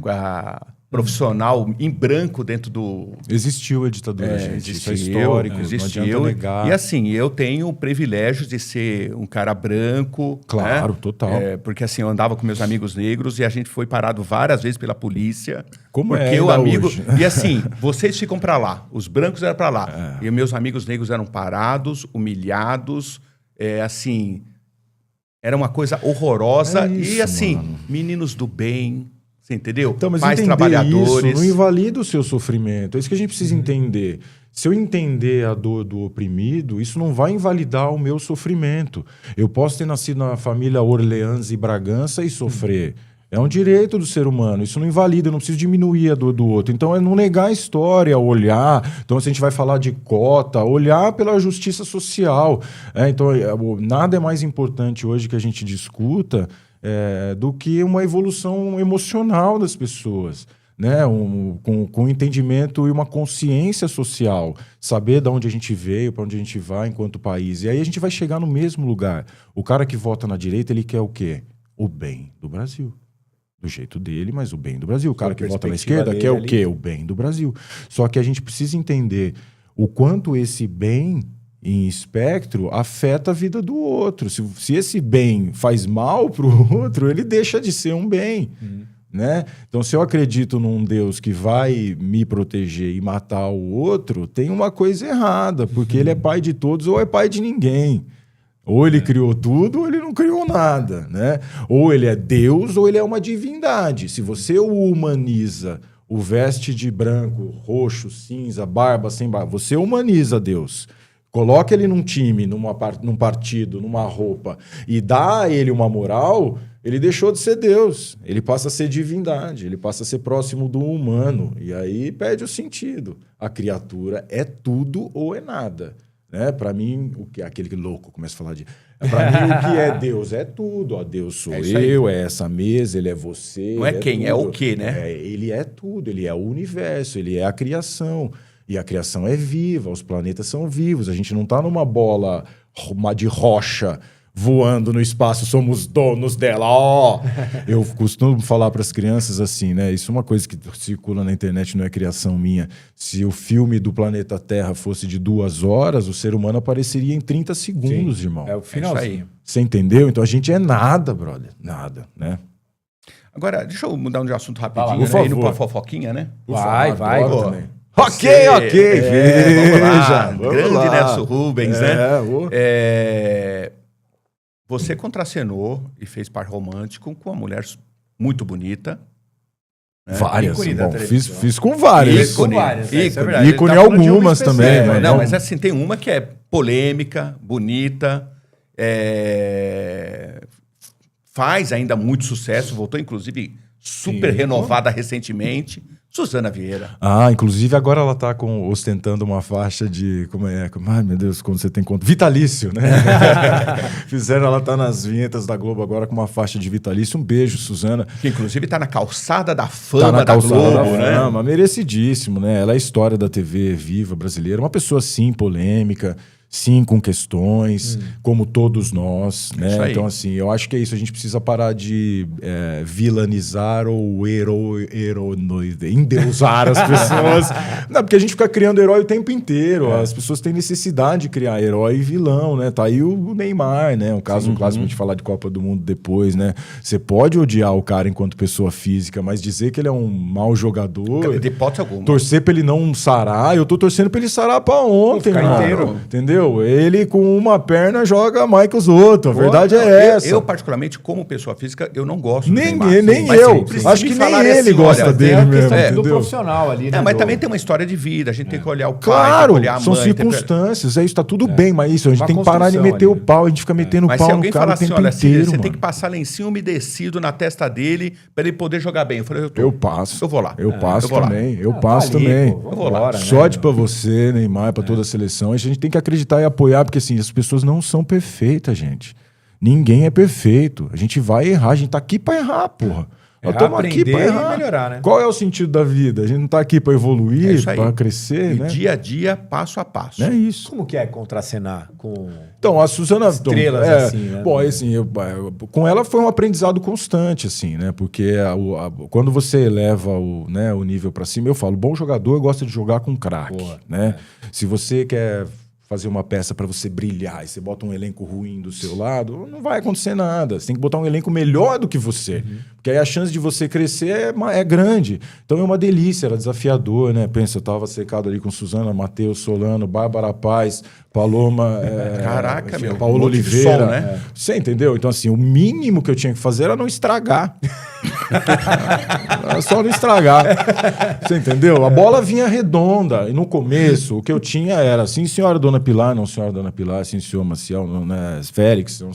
a profissional em branco dentro do... Existiu a ditadura, gente. Isso é Existiu, histórico, existiu. não adianta negar. E assim, eu tenho o privilégio de ser um cara branco. Claro, né? total. Porque assim, eu andava com meus amigos negros e a gente foi parado várias vezes pela polícia. Como porque é o ainda amigo... hoje? E assim, vocês ficam para lá, os brancos eram para lá. E meus amigos negros eram parados, humilhados, assim... Era uma coisa horrorosa. Isso, e assim, mano. Meninos do bem... Você entendeu? Então, mas Pais entender trabalhadores. isso não invalida o seu sofrimento. É isso que a gente precisa entender. Se eu entender a dor do oprimido, isso não vai invalidar o meu sofrimento. Eu posso ter nascido na família Orleans e Bragança e sofrer. É um direito do ser humano. Isso não invalida, eu não preciso diminuir a dor do outro. Então, é não negar a história, olhar. Então, se a gente vai falar de cota, olhar pela justiça social. Então, nada é mais importante hoje que a gente discuta do que uma evolução emocional das pessoas, né? Com entendimento e uma consciência social, saber de onde a gente veio, para onde a gente vai enquanto país. E aí a gente vai chegar no mesmo lugar. O cara que vota na direita, ele quer o quê? O bem do Brasil. Do jeito dele, mas o bem do Brasil. O cara que vota na esquerda quer o quê? O bem do Brasil. Só que a gente precisa entender o quanto esse bem em espectro afeta a vida do outro. Se esse bem faz mal para o outro, ele deixa de ser um bem. Né? Então, se eu acredito num Deus que vai me proteger e matar o outro, tem uma coisa errada, porque ele é pai de todos ou é pai de ninguém. Ou ele criou tudo ou ele não criou nada. Né? Ou ele é Deus ou ele é uma divindade. Se você o humaniza, o veste de branco, roxo, cinza, barba, sem barba, você humaniza Deus. Coloca ele num time, num partido, numa roupa e dá a ele uma moral, ele deixou de ser Deus. Ele passa a ser divindade, ele passa a ser próximo do humano. E aí perde o sentido. A criatura é tudo ou é nada. Né? Para mim, aquele louco começa a falar de... Para mim, o que é Deus é tudo. Ó, Deus sou eu, é essa mesa, ele é você. Não é quem, tudo. É o quê, né? Ele é tudo, ele é o universo, ele é a criação. E a criação é viva, os planetas são vivos. A gente não está numa bola de rocha voando no espaço, somos donos dela. Oh! Eu costumo falar para as crianças assim, né? Isso é uma coisa que circula na internet, não é criação minha. Se o filme do planeta Terra fosse de 2 horas, o ser humano apareceria em 30 segundos, Sim, irmão. É o finalzinho. Você entendeu? Então a gente é nada, brother. Nada, né? Agora, deixa eu mudar de assunto rapidinho, Por né? favor. Indo pra fofoquinha, né? Vai. Adoro Pô. também. Você- Ok. vamos lá. Veja, vamos Grande lá. Nelson Rubens, né? ô. Você contracenou e fez par romântico com uma mulher muito bonita. Várias. Ícone da Bom, televisão. fiz com várias. Ícone. várias, né? Isso é verdade. Ícone Ele tá falando de uma algumas específica. também, mano. Não, mas assim, tem uma que é polêmica, bonita, faz ainda muito sucesso, voltou inclusive super renovada recentemente. Suzana Vieira. Inclusive agora ela tá ostentando uma faixa de... Ai, meu Deus, quando você tem conta... Vitalício, né? Fizeram, ela tá nas vinhetas da Globo agora com uma faixa de vitalício. Um beijo, Suzana. Que inclusive tá na calçada da Tá fama na da calçada Globo, da né? fama, merecidíssimo, né? Ela é a história da TV viva brasileira. Uma pessoa, sim, polêmica, sim, com questões, como todos nós, né? Isso aí. Então, assim, eu acho que é isso. A gente precisa parar de vilanizar ou endeusar as pessoas. Não, porque a gente fica criando herói o tempo inteiro. As pessoas têm necessidade de criar herói e vilão, né? Tá aí o Neymar, né? Um caso clássico de falar de Copa do Mundo depois, né? Você pode odiar o cara enquanto pessoa física, mas dizer que ele é um mau jogador... De hipótese alguma. Torcer pra ele não sarar, eu tô torcendo pra ele sarar pra ontem, Ficar mano. inteiro. Entendeu? Ele com uma perna joga mais que os outros. A verdade é essa. Eu, particularmente, como pessoa física, eu não gosto do Nem Neymar. nem eu. se Acho que me nem falarem ele assim, gosta olha, dele Tem a mesmo, questão do entendeu? profissional ali, né? mas do- também tem uma história de vida. A gente tem que olhar o pai, Claro, tem que olhar a são mãe. tem que- circunstâncias. É isso, tá tudo bem, mas isso, a gente Uma tem que parar de construção meter o ali, né? pau. A gente fica metendo Mas pau se no alguém cara falar o assim, tempo olha, inteiro, você tem mano. que passar lencinho umedecido na testa dele para ele poder jogar bem. Eu falei, Eu passo. Eu vou lá. Eu passo eu vou lá. também. Eu Ah, passo tá ali, também. pô, Eu vou lá. vambora, né, Sorte meu? pra você, Neymar, pra toda a seleção. A gente tem que acreditar e apoiar, porque assim, as pessoas não são perfeitas, gente. Ninguém é perfeito. A gente vai errar, a gente tá aqui pra errar, porra. Nós estamos aqui para aprender e melhorar, né? Qual é o sentido da vida? A gente não está aqui para evoluir, isso aí. para crescer, E né? dia a dia, passo a passo. É isso. Como que é contracenar com... Então, a Suzana... Estrelas assim, né? Bom, assim, com ela foi um aprendizado constante, assim, né? Porque quando você eleva o nível para cima, eu falo, bom jogador gosta de jogar com craque, Boa, né? Se você quer fazer uma peça para você brilhar e você bota um elenco ruim do seu lado, não vai acontecer nada. Você tem que botar um elenco melhor do que você. Porque aí a chance de você crescer é grande. Então é uma delícia, era desafiador, né? Pensa, eu tava secado ali com Suzana, Matheus Solano, Bárbara Paz, Paloma... Caraca, meu. Paulo um monte de Oliveira. som, né? Você entendeu? Então, assim, o mínimo que eu tinha que fazer era não estragar. Era só não estragar. Você entendeu? A bola vinha redonda. E no começo, o que eu tinha era, sim, senhora Dona Pilar, não, senhora Dona Pilar, sim, senhor Maciel, não, né, Félix, não,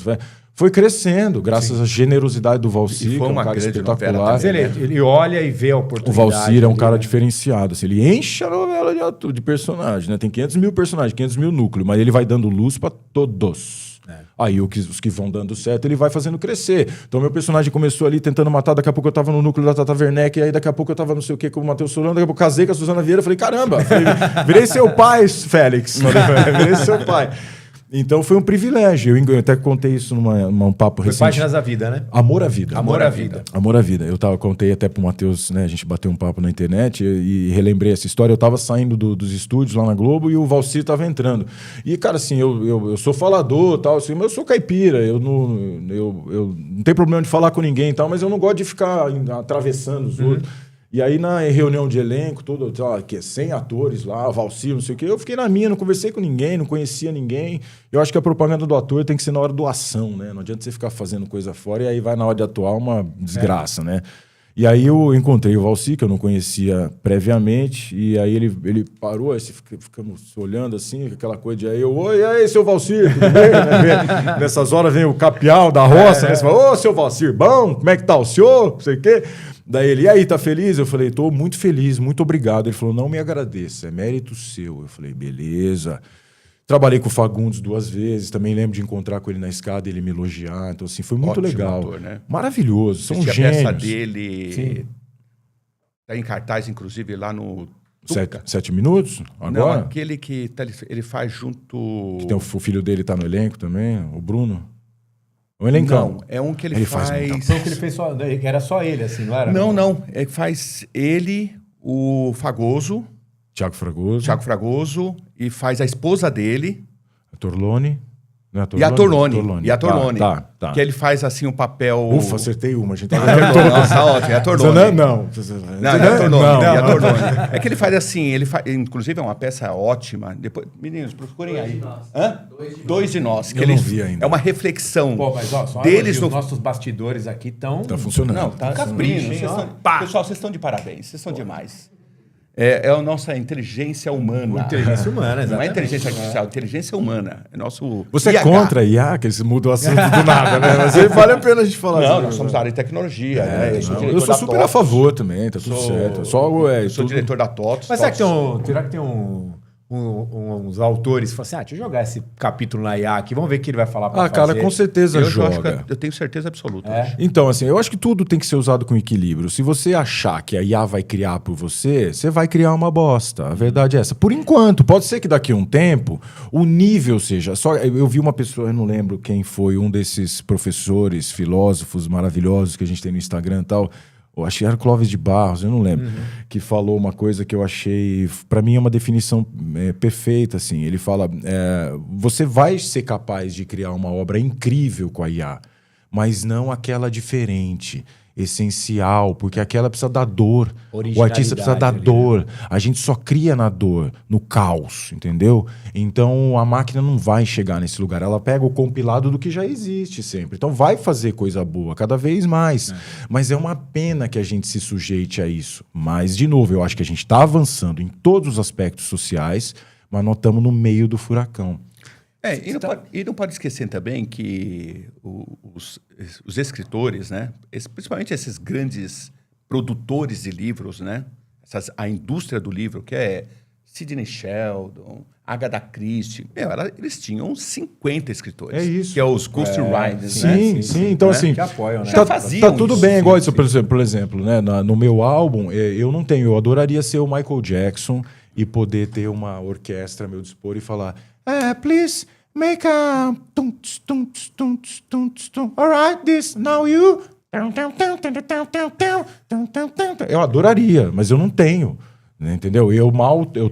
foi crescendo, graças à generosidade do Valcir, E foi que é um uma cara grande espetacular. novela Mas ele olha e vê a O oportunidade. Valcir é um ali, cara né? diferenciado. Assim, ele enche a novela de personagem, né? Tem 500 mil personagens, 500 mil núcleos, mas ele vai dando luz para todos. Aí os que vão dando certo, ele vai fazendo crescer. Então, meu personagem começou ali tentando matar, daqui a pouco eu tava no núcleo da Tata Werneck, aí daqui a pouco eu tava não sei o que com o Matheus Solano, daqui a pouco casei com a Suzana Vieira, falei, caramba, virei seu pai, Félix. Virei seu pai. Então foi um privilégio. Eu até contei isso num papo Foi recente. Páginas da Vida, né? Amor à Vida. Amor à Vida. Amor à Vida. Contei até pro Matheus, né? A gente bateu um papo na internet e relembrei essa história. Eu tava saindo dos estúdios lá na Globo e o Valcir tava entrando. E, cara, assim, eu sou falador tal, assim, mas eu sou caipira. Eu não tenho problema de falar com ninguém e tal, mas eu não gosto de ficar atravessando os outros. E aí, na reunião de elenco, tudo, 100 atores lá, Valcir, não sei o quê, eu fiquei na minha, não conversei com ninguém, não conhecia ninguém. Eu acho que a propaganda do ator tem que ser na hora do ação, né? Não adianta você ficar fazendo coisa fora e aí vai na hora de atuar uma desgraça, né? E aí eu encontrei o Valcir, que eu não conhecia previamente, e aí ele parou, aí ficamos olhando assim, aquela coisa de aí, oi, e aí, seu Valcir, tudo bem? Nessas horas vem o capial da roça, né? Você fala, ô, seu Valcir, bom, como é que tá o senhor? Não sei o quê. Daí ele, e aí, tá feliz? Eu falei, tô muito feliz, muito obrigado. Ele falou, não me agradeça, é mérito seu. Eu falei, beleza. Trabalhei com o Fagundes 2 vezes, também lembro de encontrar com ele na escada e ele me elogiar. Então, assim, foi muito Ótimo legal. ator, né? Maravilhoso, são Assisti a peça gênios. dele, tá em cartaz, inclusive, lá no... 7 minutos? Agora? Não, aquele que ele faz junto... Que tem o filho dele tá no elenco também, o Bruno. O elencão. Não, é um que ele faz faz... muita Foi o que ele fez só. Era só ele, assim, não era? Não. É que faz ele, o Fagoso, Thiago Fragoso. Thiago Fragoso, e faz a esposa dele, A Torlone. Não é e a Torlone. E a Torlone. Tá. Que ele faz assim o papel... Ufa, acertei uma. A gente tá Nossa, tá ótimo. É a Torlone. Não. Não, é a Torlone. Não. É a Torlone. É que ele faz assim, inclusive é uma peça ótima. Depois, meninos, procurem aí. Hã? Dois de nós. Que Eu não eles, vi ainda. É uma reflexão Pô, mas ó, só deles os no... nossos bastidores aqui estão... Tá funcionando. Não, tá capricho, subindo. hein, Vocês ó. estão- Pessoal, vocês estão de parabéns. Vocês estão demais. É a nossa inteligência humana. Inteligência humana, Não é exatamente. inteligência artificial, inteligência humana. É nosso Você é IH. contra a IA, que eles mudam o assunto do nada, né? Mas aí vale a pena a gente falar Não, assim, nós somos da área de tecnologia. né? Eu diretor sou da super a TOTOS. favor também, tá tudo certo. Eu sou diretor da TOTOS. Mas será que tem uns autores que falam assim, deixa eu jogar esse capítulo na IA aqui, vamos ver o que ele vai falar pra fazer. cara, com certeza eu acho joga. que eu tenho certeza absoluta. É. Então, assim, eu acho que tudo tem que ser usado com equilíbrio. Se você achar que a IA vai criar por você, você vai criar uma bosta. A verdade é essa. Por enquanto, pode ser que daqui a um tempo o nível seja... Eu vi uma pessoa, eu não lembro quem foi, um desses professores, filósofos maravilhosos que a gente tem no Instagram e tal... Eu acho que era Clóvis de Barros, eu não lembro, que falou uma coisa que eu achei, para mim é uma definição perfeita, assim. Ele fala, você vai ser capaz de criar uma obra incrível com a IA, mas não aquela diferente, essencial, porque aquela precisa da dor. O artista precisa da dor. A gente só cria na dor, no caos, entendeu? Então a máquina não vai chegar nesse lugar. Ela pega o compilado do que já existe sempre. Então vai fazer coisa boa, cada vez mais. Mas é uma pena que a gente se sujeite a isso. Mas, de novo, eu acho que a gente está avançando em todos os aspectos sociais, mas nós estamos no meio do furacão. E não pode esquecer também que os escritores, né, principalmente esses grandes produtores de livros, né, a indústria do livro, que Sidney Sheldon, Agatha Christie. Eles tinham 50 escritores. É isso. Que é os Ghostwriters, né? Sim. Então, né? assim, Que apoiam, né? tá tudo bem. Sim, Igual isso, sim. por exemplo, né? No meu álbum, eu não tenho. Eu adoraria ser o Michael Jackson e poder ter uma orquestra a meu dispor e falar: please make a. Alright, this, now you. Eu adoraria, mas eu não tenho. Entendeu? Eu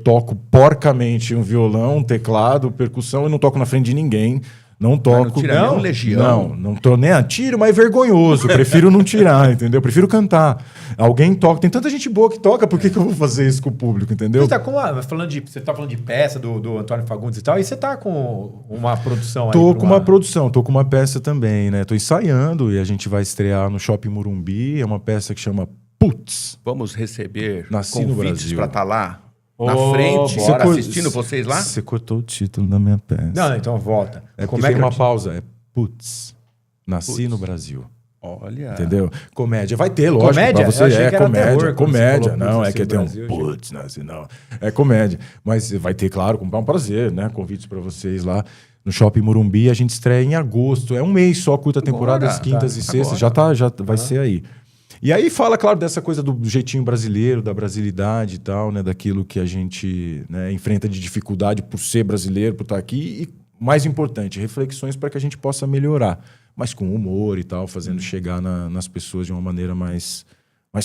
toco porcamente um violão, um teclado, percussão, eu não toco na frente de ninguém. Não toco. Não tira nenhum Legião. Não tô nem a tiro, mas é vergonhoso. Prefiro não tirar, entendeu? Prefiro cantar. Alguém toca. Tem tanta gente boa que toca, por que eu vou fazer isso com o público, entendeu? Você tá falando de peça do Antônio Fagundes e tal, e você tá com uma produção aí? Tô com uma produção, tô com uma peça também, né? Tô ensaiando e a gente vai estrear no Shopping Morumbi. É uma peça que chama Putz. Vamos receber Nasci no convites Brasil. para estar lá na Oh, frente, bora. assistindo vocês lá? Você cortou o título da minha peça. Não, então volta. É Como porque tem que uma eu te- pausa. É Putz. Nasci Putz. no Brasil. Olha. Entendeu? Comédia. Vai ter, lógico. Comédia? Pra você Eu achei é que era comédia. terror quando você Comédia. falou Não, Putz, é Nasci que no tem um Brasil, putz, nasci, não. É comédia. Mas vai ter, claro, é um prazer, né? Convites pra vocês lá no Shopping Morumbi. A gente estreia em agosto. É um mês só, curta temporada, Agora, às quintas tá, e sextas. agora. Já vai ser aí. E aí fala, claro, dessa coisa do jeitinho brasileiro, da brasilidade e tal, né? Daquilo que a gente, né, enfrenta de dificuldade por ser brasileiro, por estar aqui. E, mais importante, reflexões para que a gente possa melhorar. Mas com humor e tal, fazendo chegar nas pessoas de uma maneira mais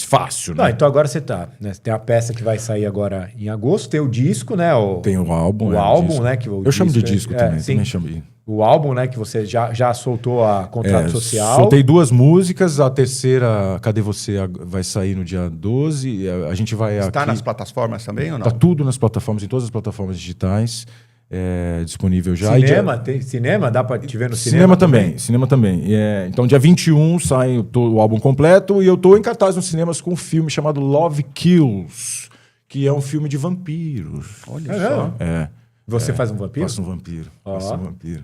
fácil, Não, né? então agora você tá, né? Você tem a peça que vai sair agora em agosto, tem o disco, né? Tem o álbum. o né, álbum, disco. né? Eu chamo de disco também, sim. também chamo de... O álbum, né? Que você já soltou a contrato social. Soltei 2 músicas, a terceira, Cadê Você, vai sair no dia 12. A gente vai Está aqui... nas plataformas também ou não? Tá tudo nas plataformas, em todas as plataformas digitais, disponível já. Cinema? Tem cinema? Dá pra te ver no cinema? Cinema também, cinema também. Então, dia 21 sai o álbum completo e eu tô em cartaz nos cinemas com um filme chamado Love Kills, que é um filme de vampiros. Olha É só. mesmo? Você faz um vampiro? Faço um vampiro. Ó. Faço um vampiro.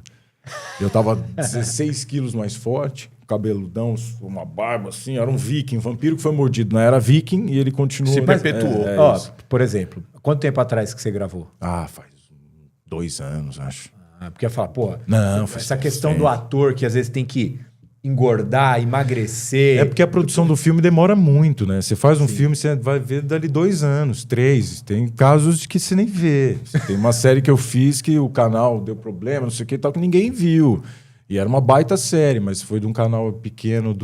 Eu tava 16 quilos mais forte, cabeludão, uma barba assim, era um viking, um vampiro que foi mordido. Não era viking e ele continuou. Se perpetuou. Ó, Isso. por exemplo, quanto tempo atrás que você gravou? Faz 2 anos, acho. Porque eu falo, pô, Não, essa faz questão tempo. do ator que às vezes tem que engordar, emagrecer. É porque a produção do filme demora muito, né? Você faz um filme, você vai ver dali 2 anos, 3. Tem casos de que você nem vê. Tem uma série que eu fiz que o canal deu problema, não sei o que e tal, que ninguém viu. E era uma baita série, mas foi de um canal pequeno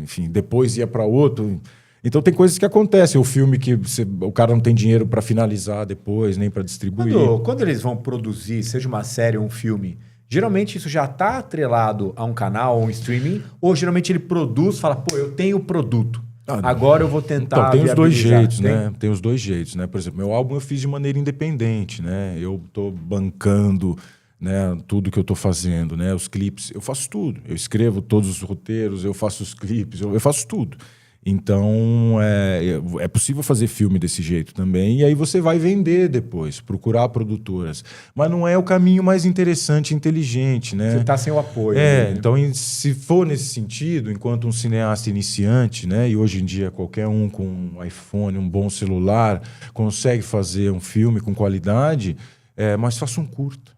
enfim, depois ia para outro. Então tem coisas que acontecem. O filme que o cara não tem dinheiro para finalizar depois, nem para distribuir. Quando eles vão produzir, seja uma série ou um filme, geralmente isso já está atrelado a um canal ou um streaming, ou geralmente ele produz e fala, pô, eu tenho produto. Agora eu vou tentar Então, tem os 2 viabilizar. jeitos, né? Tem os 2 jeitos, né? Por exemplo, meu álbum eu fiz de maneira independente, né? Eu tô bancando, né, tudo que eu tô fazendo, né? Os clipes, eu faço tudo. Eu escrevo todos os roteiros, eu faço os clipes, eu faço tudo. Então, é possível fazer filme desse jeito também, e aí você vai vender depois, procurar produtoras. Mas não é o caminho mais interessante e inteligente, né? Você está sem o apoio. né? Então, se for nesse sentido, enquanto um cineasta iniciante, né, e hoje em dia qualquer um com um iPhone, um bom celular, consegue fazer um filme com qualidade, mas faça um curta.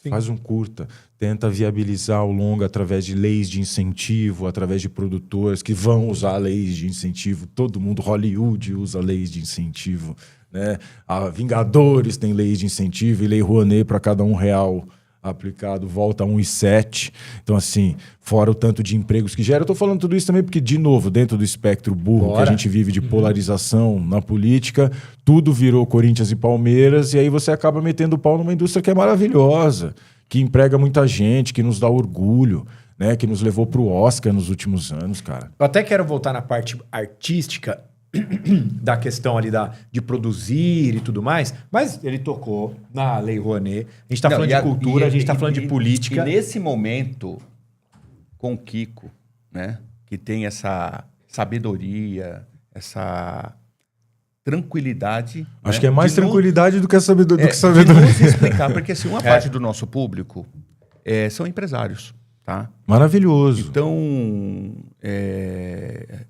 Sim. Faz um curta, tenta viabilizar o longa através de leis de incentivo, através de produtoras que vão usar leis de incentivo. Todo mundo, Hollywood usa leis de incentivo, né? A Vingadores tem leis de incentivo e Lei Rouanet para cada R$1 aplicado volta a 1,7. Então, assim, fora o tanto de empregos que gera. Eu estou falando tudo isso também porque, de novo, dentro do espectro burro que a gente vive de polarização na política, tudo virou Corinthians e Palmeiras, e aí você acaba metendo o pau numa indústria que é maravilhosa, que emprega muita gente, que nos dá orgulho, né? Que nos levou para o Oscar nos últimos anos, cara. Eu até quero voltar na parte artística da questão ali de produzir e tudo mais, mas ele tocou na Lei Rouanet. A gente está falando de cultura, a gente está falando de política. E nesse momento, com o Kiko, né, que tem essa sabedoria, essa tranquilidade. Acho né, que é mais de nos- tranquilidade do que sabedoria. de nos explicar, porque assim, uma parte do nosso público são empresários. tá? Maravilhoso. Então,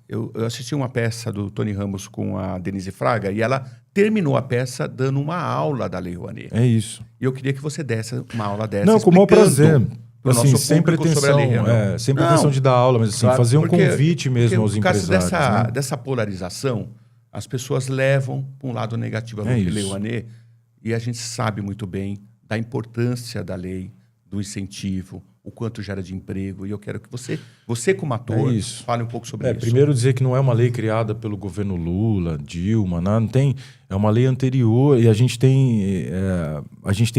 eu assisti uma peça do Tony Ramos com a Denise Fraga e ela terminou a peça dando uma aula da Lei Rouanet. É isso. E eu queria que você desse uma aula dessa. Não, com o maior prazer. Pro Assim, nosso sem público pretensão, sobre a Lei Rouanet. sem pretensão de dar aula, mas assim, Claro, fazer um porque- convite mesmo aos por causa empresários. Né? dessa polarização, as pessoas levam para um lado negativo a É Lei isso. Rouanet e a gente sabe muito bem da importância da lei, do incentivo, o quanto gera de emprego. E eu quero que você como ator, É isso. fale um pouco sobre isso. Primeiro dizer que não é uma lei criada pelo governo Lula, Dilma, não tem. É uma lei anterior e a gente tem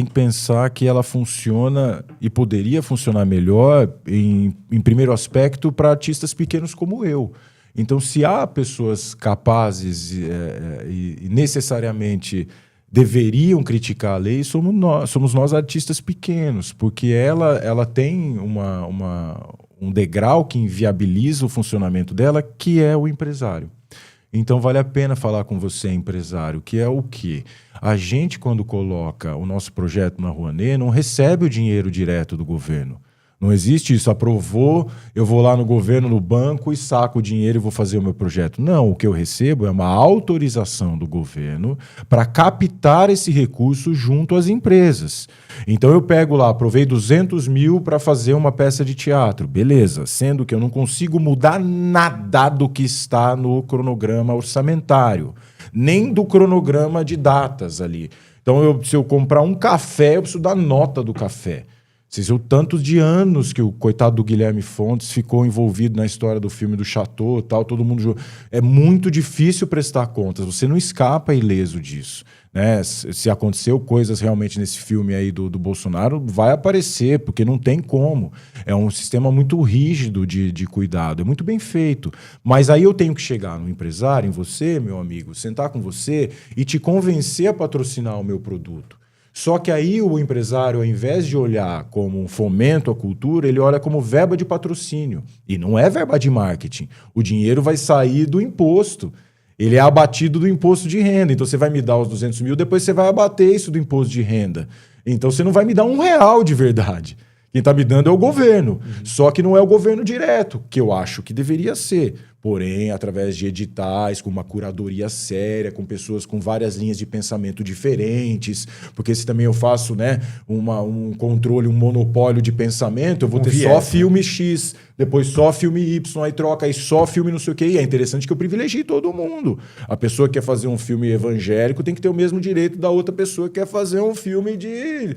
que pensar que ela funciona e poderia funcionar melhor em primeiro aspecto para artistas pequenos como eu. Então, se há pessoas capazes e necessariamente deveriam criticar a lei, somos nós artistas pequenos, porque ela tem um degrau que inviabiliza o funcionamento dela, que é o empresário. Então vale a pena falar com você, empresário, que é o quê? A gente, quando coloca o nosso projeto na Rouanet, não recebe o dinheiro direto do governo. Não existe isso, aprovou, eu vou lá no governo, no banco e saco o dinheiro e vou fazer o meu projeto. Não, o que eu recebo é uma autorização do governo para captar esse recurso junto às empresas. Então eu pego lá, aprovei 200 mil para fazer uma peça de teatro, beleza, sendo que eu não consigo mudar nada do que está no cronograma orçamentário, nem do cronograma de datas ali. Então se eu comprar um café, eu preciso dar nota do café. Vocês viram tantos de anos que o coitado do Guilherme Fontes ficou envolvido na história do filme do Chateau, tal, todo mundo... É muito difícil prestar contas, você não escapa ileso disso. Né? Se aconteceu coisas realmente nesse filme aí do Bolsonaro, vai aparecer, porque não tem como. É um sistema muito rígido de cuidado, é muito bem feito. Mas aí eu tenho que chegar no empresário, em você, meu amigo, sentar com você e te convencer a patrocinar o meu produto. Só que aí o empresário, ao invés de olhar como um fomento à cultura, ele olha como verba de patrocínio. E não é verba de marketing. O dinheiro vai sair do imposto. Ele é abatido do imposto de renda. Então você vai me dar os 200 mil, depois você vai abater isso do imposto de renda. Então você não vai me dar R$1 de verdade. Quem está me dando é o governo. Só que não é o governo direto, que eu acho que deveria ser. Porém, através de editais, com uma curadoria séria, com pessoas com várias linhas de pensamento diferentes, porque se também eu faço, né, um controle, um monopólio de pensamento, eu vou ter só filme X, depois só filme Y, aí troca, aí só filme não sei o quê. E é interessante que eu privilegie todo mundo. A pessoa que quer fazer um filme evangélico tem que ter o mesmo direito da outra pessoa que quer fazer um filme de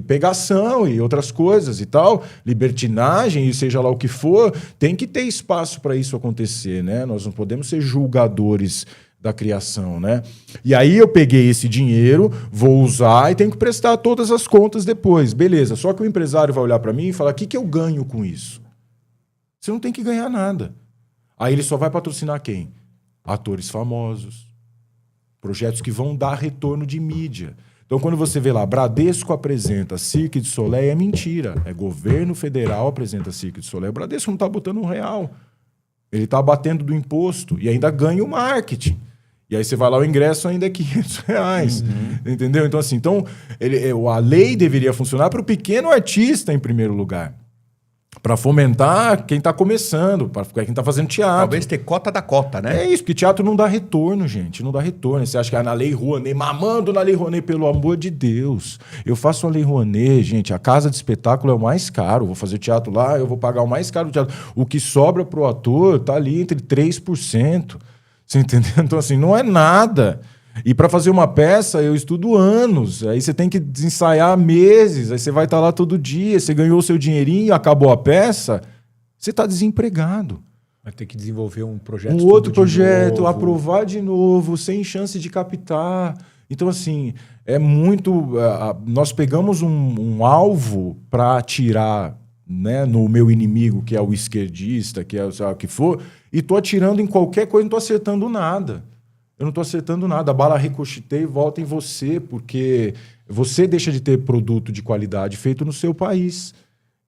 pegação e outras coisas e tal, libertinagem e seja lá o que for, tem que ter espaço para isso acontecer, né? Nós não podemos ser julgadores da criação, né? E aí eu peguei esse dinheiro, vou usar e tenho que prestar todas as contas depois. Beleza, só que o empresário vai olhar para mim e falar, o que eu ganho com isso? Você não tem que ganhar nada. Aí ele só vai patrocinar quem? Atores famosos, projetos que vão dar retorno de mídia. Então, quando você vê lá, Bradesco apresenta Cirque du Soleil, é mentira. É governo federal apresenta Cirque du Soleil. O Bradesco não está botando R$1. Ele está abatendo do imposto e ainda ganha o marketing. E aí você vai lá, o ingresso ainda é R$500. Entendeu? Então, assim, a lei deveria funcionar para o pequeno artista, em primeiro lugar. Para fomentar quem está começando, para quem está fazendo teatro. Talvez ter cota da cota, né? É isso, porque teatro não dá retorno, gente. Não dá retorno. Você acha que na Lei Rouanet, mamando na Lei Rouanet, pelo amor de Deus. Eu faço a Lei Rouanet, gente, a casa de espetáculo é o mais caro. Vou fazer teatro lá, eu vou pagar o mais caro do teatro. O que sobra pro ator tá ali entre 3%. Você entendeu? Então, assim, não é nada. E para fazer uma peça, eu estudo anos. Aí você tem que ensaiar meses. Aí você vai estar lá todo dia. Você ganhou o seu dinheirinho, acabou a peça. Você está desempregado. Vai ter que desenvolver um projeto. Um outro projeto, novo. aprovar de novo, sem chance de captar. Então, assim, é muito... nós pegamos um alvo para atirar, né, no meu inimigo, que é o esquerdista, que é o que for, e estou atirando em qualquer coisa, não estou acertando nada. Eu não estou acertando nada. A bala ricocheteia e volta em você, porque você deixa de ter produto de qualidade feito no seu país.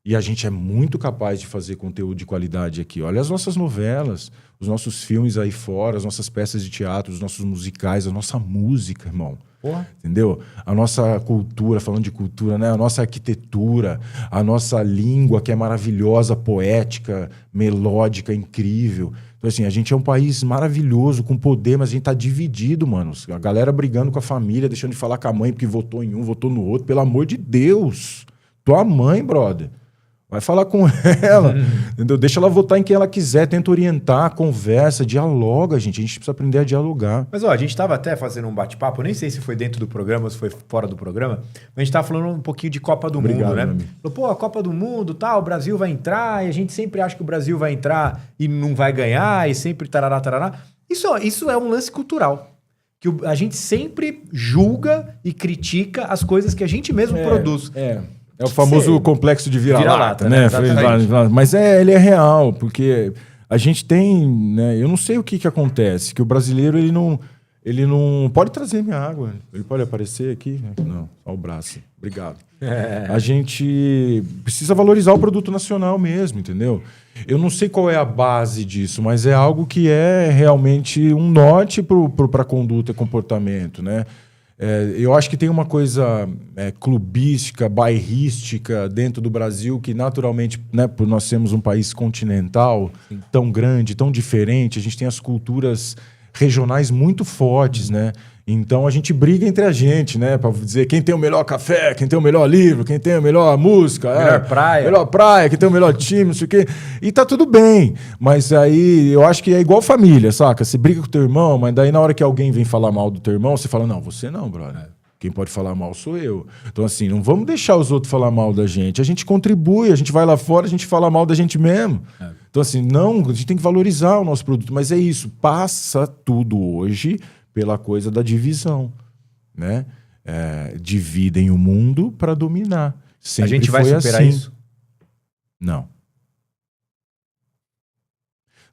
E a gente é muito capaz de fazer conteúdo de qualidade aqui. Olha as nossas novelas, os nossos filmes aí fora, as nossas peças de teatro, os nossos musicais, a nossa música, irmão. Porra. Entendeu? A nossa cultura, falando de cultura, né? A nossa arquitetura, a nossa língua que é maravilhosa, poética, melódica, incrível. Então, assim, a gente é um país maravilhoso, com poder, mas a gente tá dividido, mano. A galera brigando com a família, deixando de falar com a mãe porque votou em um, votou no outro. Pelo amor de Deus! Tua mãe, brother. Vai falar com ela, entendeu? Deixa ela votar em quem ela quiser, tenta orientar, conversa, dialoga, gente. A gente precisa aprender a dialogar. Mas, ó, a gente tava até fazendo um bate-papo, nem sei se foi dentro do programa ou se foi fora do programa, mas a gente tava falando um pouquinho de Copa do Mundo, né? Falou, pô, a Copa do Mundo, tal, o Brasil vai entrar, e a gente sempre acha que o Brasil vai entrar e não vai ganhar, e sempre tarará, tarará. Isso é um lance cultural. Que a gente sempre julga e critica as coisas que a gente mesmo produz. É o famoso complexo de vira-lata, né? Mas ele é real, porque a gente tem, né? Eu não sei o que acontece, que o brasileiro ele não pode trazer minha água. Ele pode aparecer aqui? Não, só o braço. Obrigado. A gente precisa valorizar o produto nacional mesmo, entendeu? Eu não sei qual é a base disso, mas é algo que é realmente um norte para conduta e comportamento, né? Eu acho que tem uma coisa clubística, bairrística dentro do Brasil que naturalmente, né, por nós sermos um país continental, tão grande, tão diferente, a gente tem as culturas regionais muito fortes, né? Então a gente briga entre a gente, né? Para dizer quem tem o melhor café, quem tem o melhor livro, quem tem a melhor música, melhor praia, quem tem o melhor time, não sei o quê. E tá tudo bem. Mas aí eu acho que é igual família, saca? Você briga com o teu irmão, mas daí na hora que alguém vem falar mal do teu irmão, você fala, não, você não, brother. Quem pode falar mal sou eu. Então, assim, não vamos deixar os outros falar mal da gente. A gente contribui, a gente vai lá fora, a gente fala mal da gente mesmo. Então, assim, não, a gente tem que valorizar o nosso produto. Mas é isso, passa tudo hoje pela coisa da divisão, né? Dividem o mundo para dominar. Sempre a gente vai superar assim. isso? Não.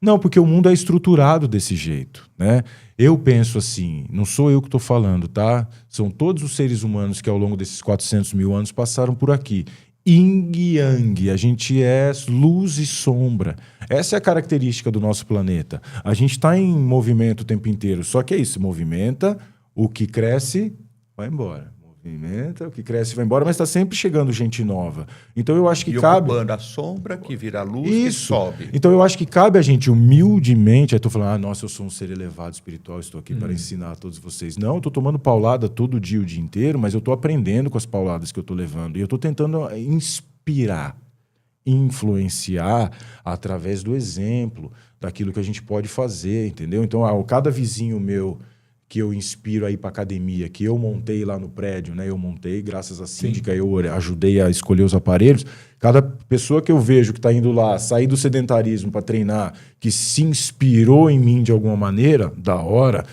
Não, porque o mundo é estruturado desse jeito, né? Eu penso assim, não sou eu que estou falando, tá? São todos os seres humanos que ao longo desses 400 mil anos passaram por aqui. Yin e Yang, a gente é luz e sombra. Essa é a característica do nosso planeta. A gente está em movimento o tempo inteiro, só que é isso, movimenta, o que cresce vai embora. Movimenta, o que cresce vai embora, mas está sempre chegando gente nova. Então eu acho que cabe... ocupando a sombra, que vira luz, isso. que sobe. Então eu acho que cabe a gente humildemente... Eu estou falando, nossa, eu sou um ser elevado espiritual, estou aqui para ensinar a todos vocês. Não, eu estou tomando paulada todo dia, o dia inteiro, mas eu estou aprendendo com as pauladas que eu estou levando. E eu estou tentando inspirar, influenciar através do exemplo, daquilo que a gente pode fazer, entendeu? Então, cada vizinho meu... que eu inspiro aí para academia, que eu montei lá no prédio, né? Eu montei, graças à síndica, eu ajudei a escolher os aparelhos. Cada pessoa que eu vejo que está indo lá, sair do sedentarismo para treinar, que se inspirou em mim de alguma maneira, da hora.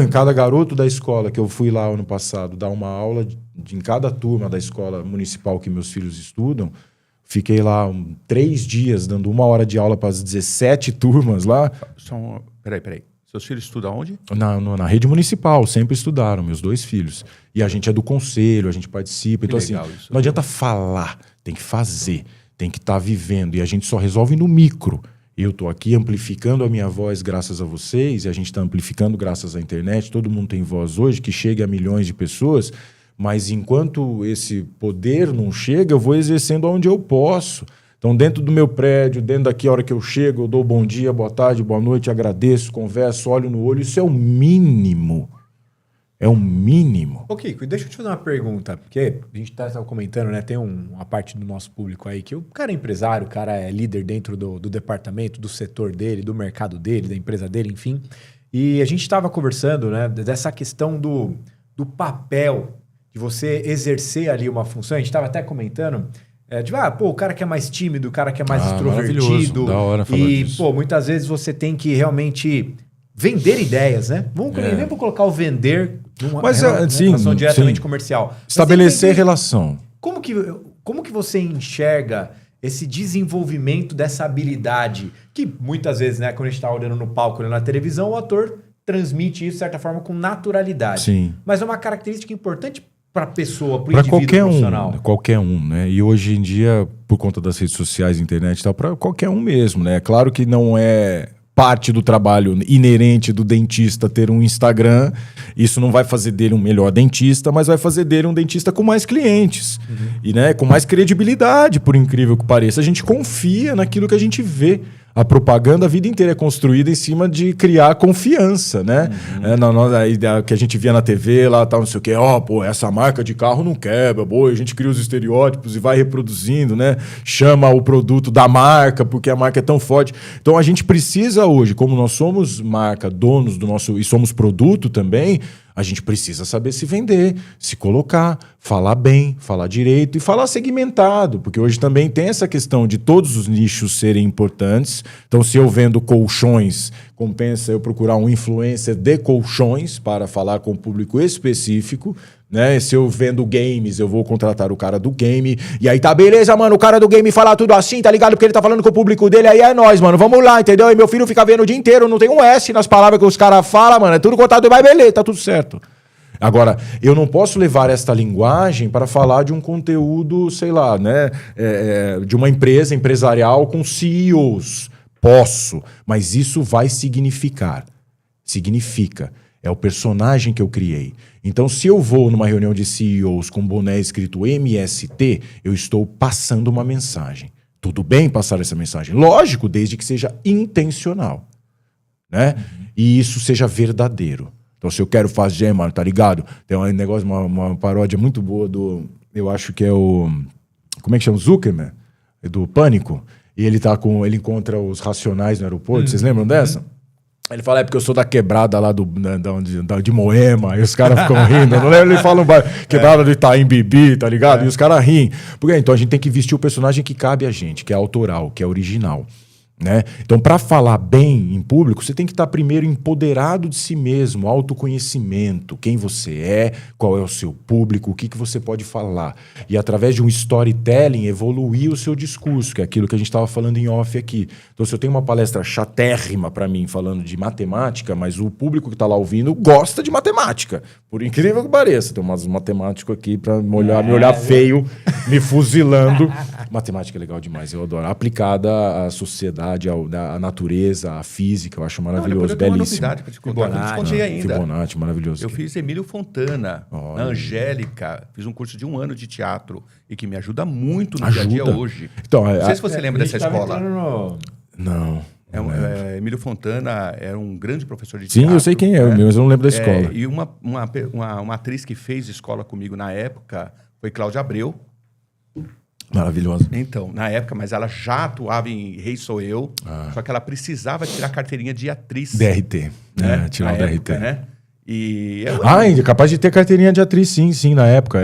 Cada garoto da escola que eu fui lá ano passado dar uma aula em cada turma da escola municipal que meus filhos estudam, fiquei lá 3 dias dando 1 hora de aula para as 17 turmas lá. Peraí. Seus filhos estudam onde? Na rede municipal, sempre estudaram, meus 2 filhos. E a gente é do conselho, a gente participa. Então, assim, não adianta falar, tem que fazer, tem que estar vivendo. E a gente só resolve no micro. Eu estou aqui amplificando a minha voz graças a vocês, e a gente está amplificando graças à internet. Todo mundo tem voz hoje, que chega a milhões de pessoas. Mas enquanto esse poder não chega, eu vou exercendo onde eu posso. Então, dentro do meu prédio, dentro daqui, a hora que eu chego, eu dou bom dia, boa tarde, boa noite, agradeço, converso, olho no olho. Isso é o mínimo. É o mínimo. Ô, Kiko, deixa eu te fazer uma pergunta, porque a gente estava comentando, né? Tem uma parte do nosso público aí que o cara é empresário, o cara é líder dentro do departamento, do setor dele, do mercado dele, da empresa dele, enfim. E a gente estava conversando, né, dessa questão do papel de você exercer ali uma função. A gente estava até comentando... o cara que é mais tímido, o cara que é mais extrovertido. Da hora falar disso. Muitas vezes você tem que realmente vender ideias, né? Nem vou colocar o vender numa relação diretamente comercial. Estabelecer relação. Como que você enxerga esse desenvolvimento dessa habilidade? Que muitas vezes, né, quando a gente está olhando no palco, olhando na televisão, o ator transmite isso, de certa forma, com naturalidade. Sim. Mas é uma característica importante para pessoa, para Para indivíduo qualquer profissional? qualquer um, né? E hoje em dia, por conta das redes sociais, internet e tal, para qualquer um mesmo, né? Claro que não é parte do trabalho inerente do dentista ter um Instagram, isso não vai fazer dele um melhor dentista, mas vai fazer dele um dentista com mais clientes e, né, com mais credibilidade, por incrível que pareça. A gente confia naquilo que a gente vê. A propaganda a vida inteira é construída em cima de criar confiança, né? Que a gente via na TV lá, tal, não sei o quê. Pô, essa marca de carro não quebra, boa. A gente cria os estereótipos e vai reproduzindo, né? Chama o produto da marca, porque a marca é tão forte. Então a gente precisa hoje, como nós somos marca, donos do nosso... e somos produto também, a gente precisa saber se vender, se colocar, falar bem, falar direito e falar segmentado, porque hoje também tem essa questão de todos os nichos serem importantes. Então, se eu vendo colchões, compensa eu procurar um influencer de colchões para falar com um público específico, né? Se eu vendo games, eu vou contratar o cara do game. E aí tá, beleza, mano, o cara do game fala tudo assim, tá ligado? Porque ele tá falando com o público dele, aí é nóis, mano, vamos lá, entendeu? E meu filho fica vendo o dia inteiro, não tem um S nas palavras que os caras falam, mano, é tudo contado, mas beleza, tá tudo certo. Agora, eu não posso levar esta linguagem para falar de um conteúdo, sei lá, né? De uma empresa empresarial com CEOs. Posso, mas isso vai significa. É o personagem que eu criei. Então, se eu vou numa reunião de CEOs com boné escrito MST, eu estou passando uma mensagem. Tudo bem passar essa mensagem? Lógico, desde que seja intencional, né? E isso seja verdadeiro. Então, se eu quero fazer, mano, tá ligado? Tem um negócio, uma paródia muito boa do... Eu acho que é o... Como é que chama? Zuckerman, do Pânico. E ele encontra os Racionais no aeroporto. Vocês lembram dessa? Ele fala, porque eu sou da quebrada lá de Moema, e os caras ficam rindo. Eu não lembro, ele fala quebrada do Itaim Bibi, tá ligado? E os caras riem. Porque, então a gente tem que vestir o personagem que cabe a gente, que é autoral, que é original. Né? Então, para falar bem em público, você tem que estar primeiro empoderado de si mesmo, autoconhecimento, quem você é, qual é o seu público, o que você pode falar. E através de um storytelling, evoluir o seu discurso, que é aquilo que a gente estava falando em off aqui. Então, se eu tenho uma palestra chatérrima para mim, falando de matemática, mas o público que está lá ouvindo gosta de matemática, por incrível que pareça. Tem umas matemáticos aqui para me olhar feio, me fuzilando. Matemática é legal demais, eu adoro. Aplicada à sociedade, à natureza, à física, eu acho maravilhoso, belíssimo. Uma novidade para te contar, eu não te contei ainda. Fibonacci, maravilhoso. Eu fiz Emílio Fontana, na Angélica, fiz um curso de 1 ano de teatro e que me ajuda muito no dia a dia hoje. Então, não sei se você lembra dessa escola. Não. Emílio Fontana era um grande professor de teatro. Sim, eu sei quem é, mas eu não lembro da escola. E uma atriz que fez escola comigo na época foi Cláudia Abreu. Maravilhosa. Então, na época, mas ela já atuava em Rei Sou Eu, só que ela precisava tirar a carteirinha de atriz. DRT, né? Tirar o DRT. Né? E é capaz de ter carteirinha de atriz, sim, na época.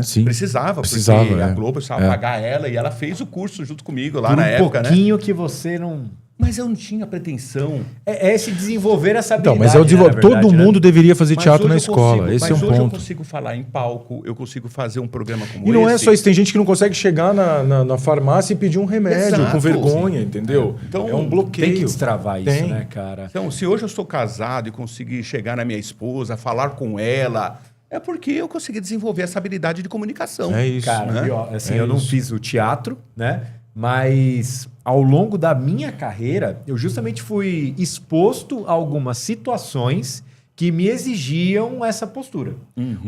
Sim. Precisava, porque a Globo precisava pagar ela e ela fez o curso junto comigo lá na época, né? Um pouquinho que você não... Mas eu não tinha pretensão. É esse desenvolver essa habilidade. Então, mas todo mundo deveria fazer teatro na escola. Esse é um ponto. Mas hoje eu consigo falar em palco, eu consigo fazer um programa como esse. E não é só isso, tem gente que não consegue chegar na farmácia e pedir um remédio com vergonha, entendeu? Então, é um bloqueio. Tem que destravar isso, né, cara? Então, se hoje eu estou casado e consegui chegar na minha esposa, falar com ela, é porque eu consegui desenvolver essa habilidade de comunicação. É isso. Cara, né? Eu não fiz o teatro, né? Mas ao longo da minha carreira, eu justamente fui exposto a algumas situações que me exigiam essa postura.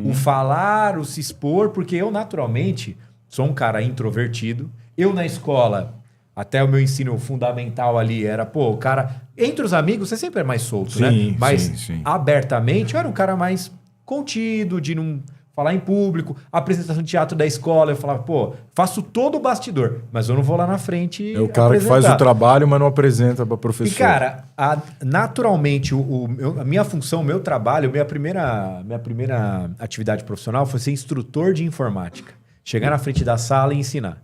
O falar, o se expor, porque eu naturalmente sou um cara introvertido. Eu na escola, até o meu ensino fundamental ali era, o cara... Entre os amigos, você sempre é mais solto, né? Mas sim. abertamente, eu era um cara mais contido, de não... falar em público, apresentação de teatro da escola, eu falava, faço todo o bastidor, mas eu não vou lá na frente. É o cara que faz o trabalho, mas não apresenta para professor. E, cara, naturalmente, a minha função, o meu trabalho, minha primeira atividade profissional foi ser instrutor de informática. Chegar na frente da sala e ensinar.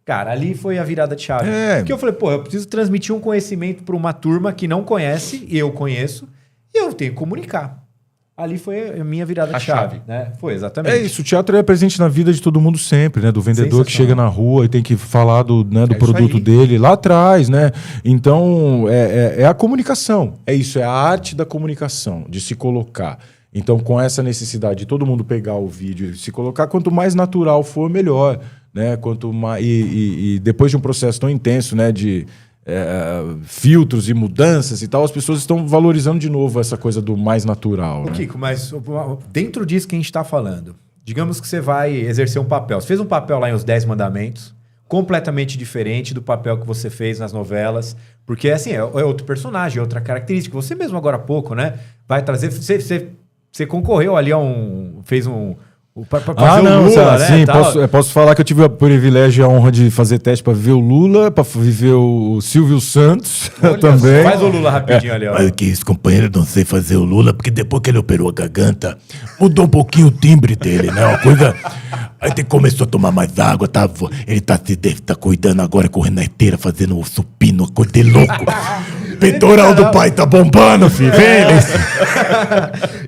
Cara, ali foi a virada de chave. Porque eu falei, eu preciso transmitir um conhecimento para uma turma que não conhece, e eu conheço, e eu tenho que comunicar. Ali foi a minha virada de chave, né? Foi, exatamente. É isso, o teatro é presente na vida de todo mundo sempre, né? Do vendedor que chega na rua e tem que falar do produto dele lá atrás, né? Então, é a comunicação. É isso, é a arte da comunicação, de se colocar. Então, com essa necessidade de todo mundo pegar o vídeo e se colocar, quanto mais natural for, melhor, né? Quanto mais, e depois de um processo tão intenso, né, de filtros e mudanças e tal, as pessoas estão valorizando de novo essa coisa do mais natural. Ô, Kiko, mas dentro disso que a gente está falando, digamos que você vai exercer um papel. Você fez um papel lá em Os 10 Mandamentos, completamente diferente do papel que você fez nas novelas, porque assim, é outro personagem, é outra característica. Você mesmo agora há pouco, né, vai trazer... Você concorreu ali a fez um... Pra fazer o Lula, né? Sim, posso falar que eu tive o privilégio e a honra de fazer teste para viver o Lula, para viver o Silvio Santos também. Faz o Lula rapidinho ali, ó. Mas que esse companheiro não sei fazer o Lula, porque depois que ele operou a garganta, mudou um pouquinho o timbre dele, né? Uma coisa... Aí ele começou a tomar mais água, ele tá cuidando agora, correndo na esteira, fazendo o supino, uma coisa de louco. Peitoral do pai tá bombando, filho.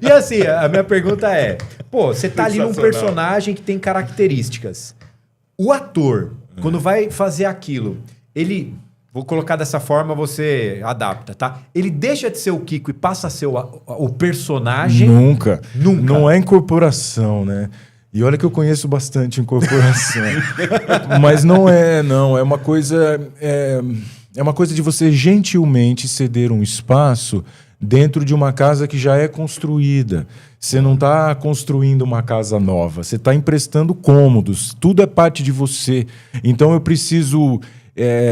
E assim, a minha pergunta é... Pô, você tá ali num personagem que tem características. O ator, quando vai fazer aquilo, ele... Vou colocar dessa forma, você adapta, tá? Ele deixa de ser o Kiko e passa a ser o personagem? Nunca. Não é incorporação, né? E olha que eu conheço bastante incorporação. Mas não é, não. É uma coisa... É uma coisa de você gentilmente ceder um espaço dentro de uma casa que já é construída. Você não está construindo uma casa nova. Você está emprestando cômodos. Tudo é parte de você. Então eu preciso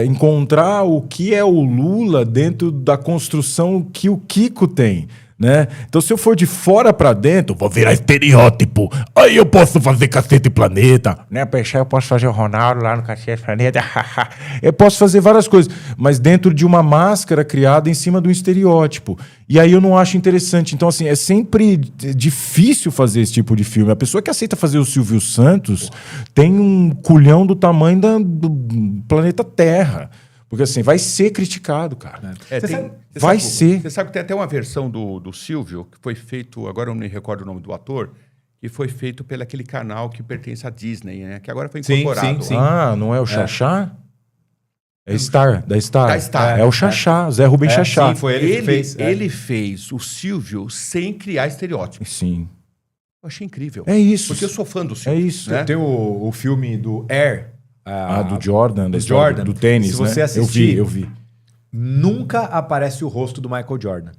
encontrar o que é o Lula dentro da construção que o Kiko tem. Né? Então, se eu for de fora pra dentro, vou virar estereótipo. Aí eu posso fazer Cacete Planeta. Né? Eu posso fazer o Ronaldo lá no Cacete Planeta. Eu posso fazer várias coisas, mas dentro de uma máscara criada em cima de um estereótipo. E aí eu não acho interessante. Então, assim, é sempre difícil fazer esse tipo de filme. A pessoa que aceita fazer o Silvio Santos tem um culhão do tamanho do planeta Terra. Porque assim, vai ser criticado, cara. Você sabe que tem até uma versão do Silvio, que foi feito, agora eu não me recordo o nome do ator, que foi feito pelo aquele canal que pertence à Disney, né? Que agora foi incorporado. Sim. Ah, não é o Xaxá? É Star, da Star. Da Star. É o Xaxá, Zé Rubem Xaxá. Sim, foi ele que fez. Ele fez o Silvio sem criar estereótipos. Sim. Eu achei incrível. É isso. Porque eu sou fã do Silvio. É isso. Né? Tem o filme do Air. Do Jordan, do tênis, se você né? assistir, eu vi. Nunca aparece o rosto do Michael Jordan.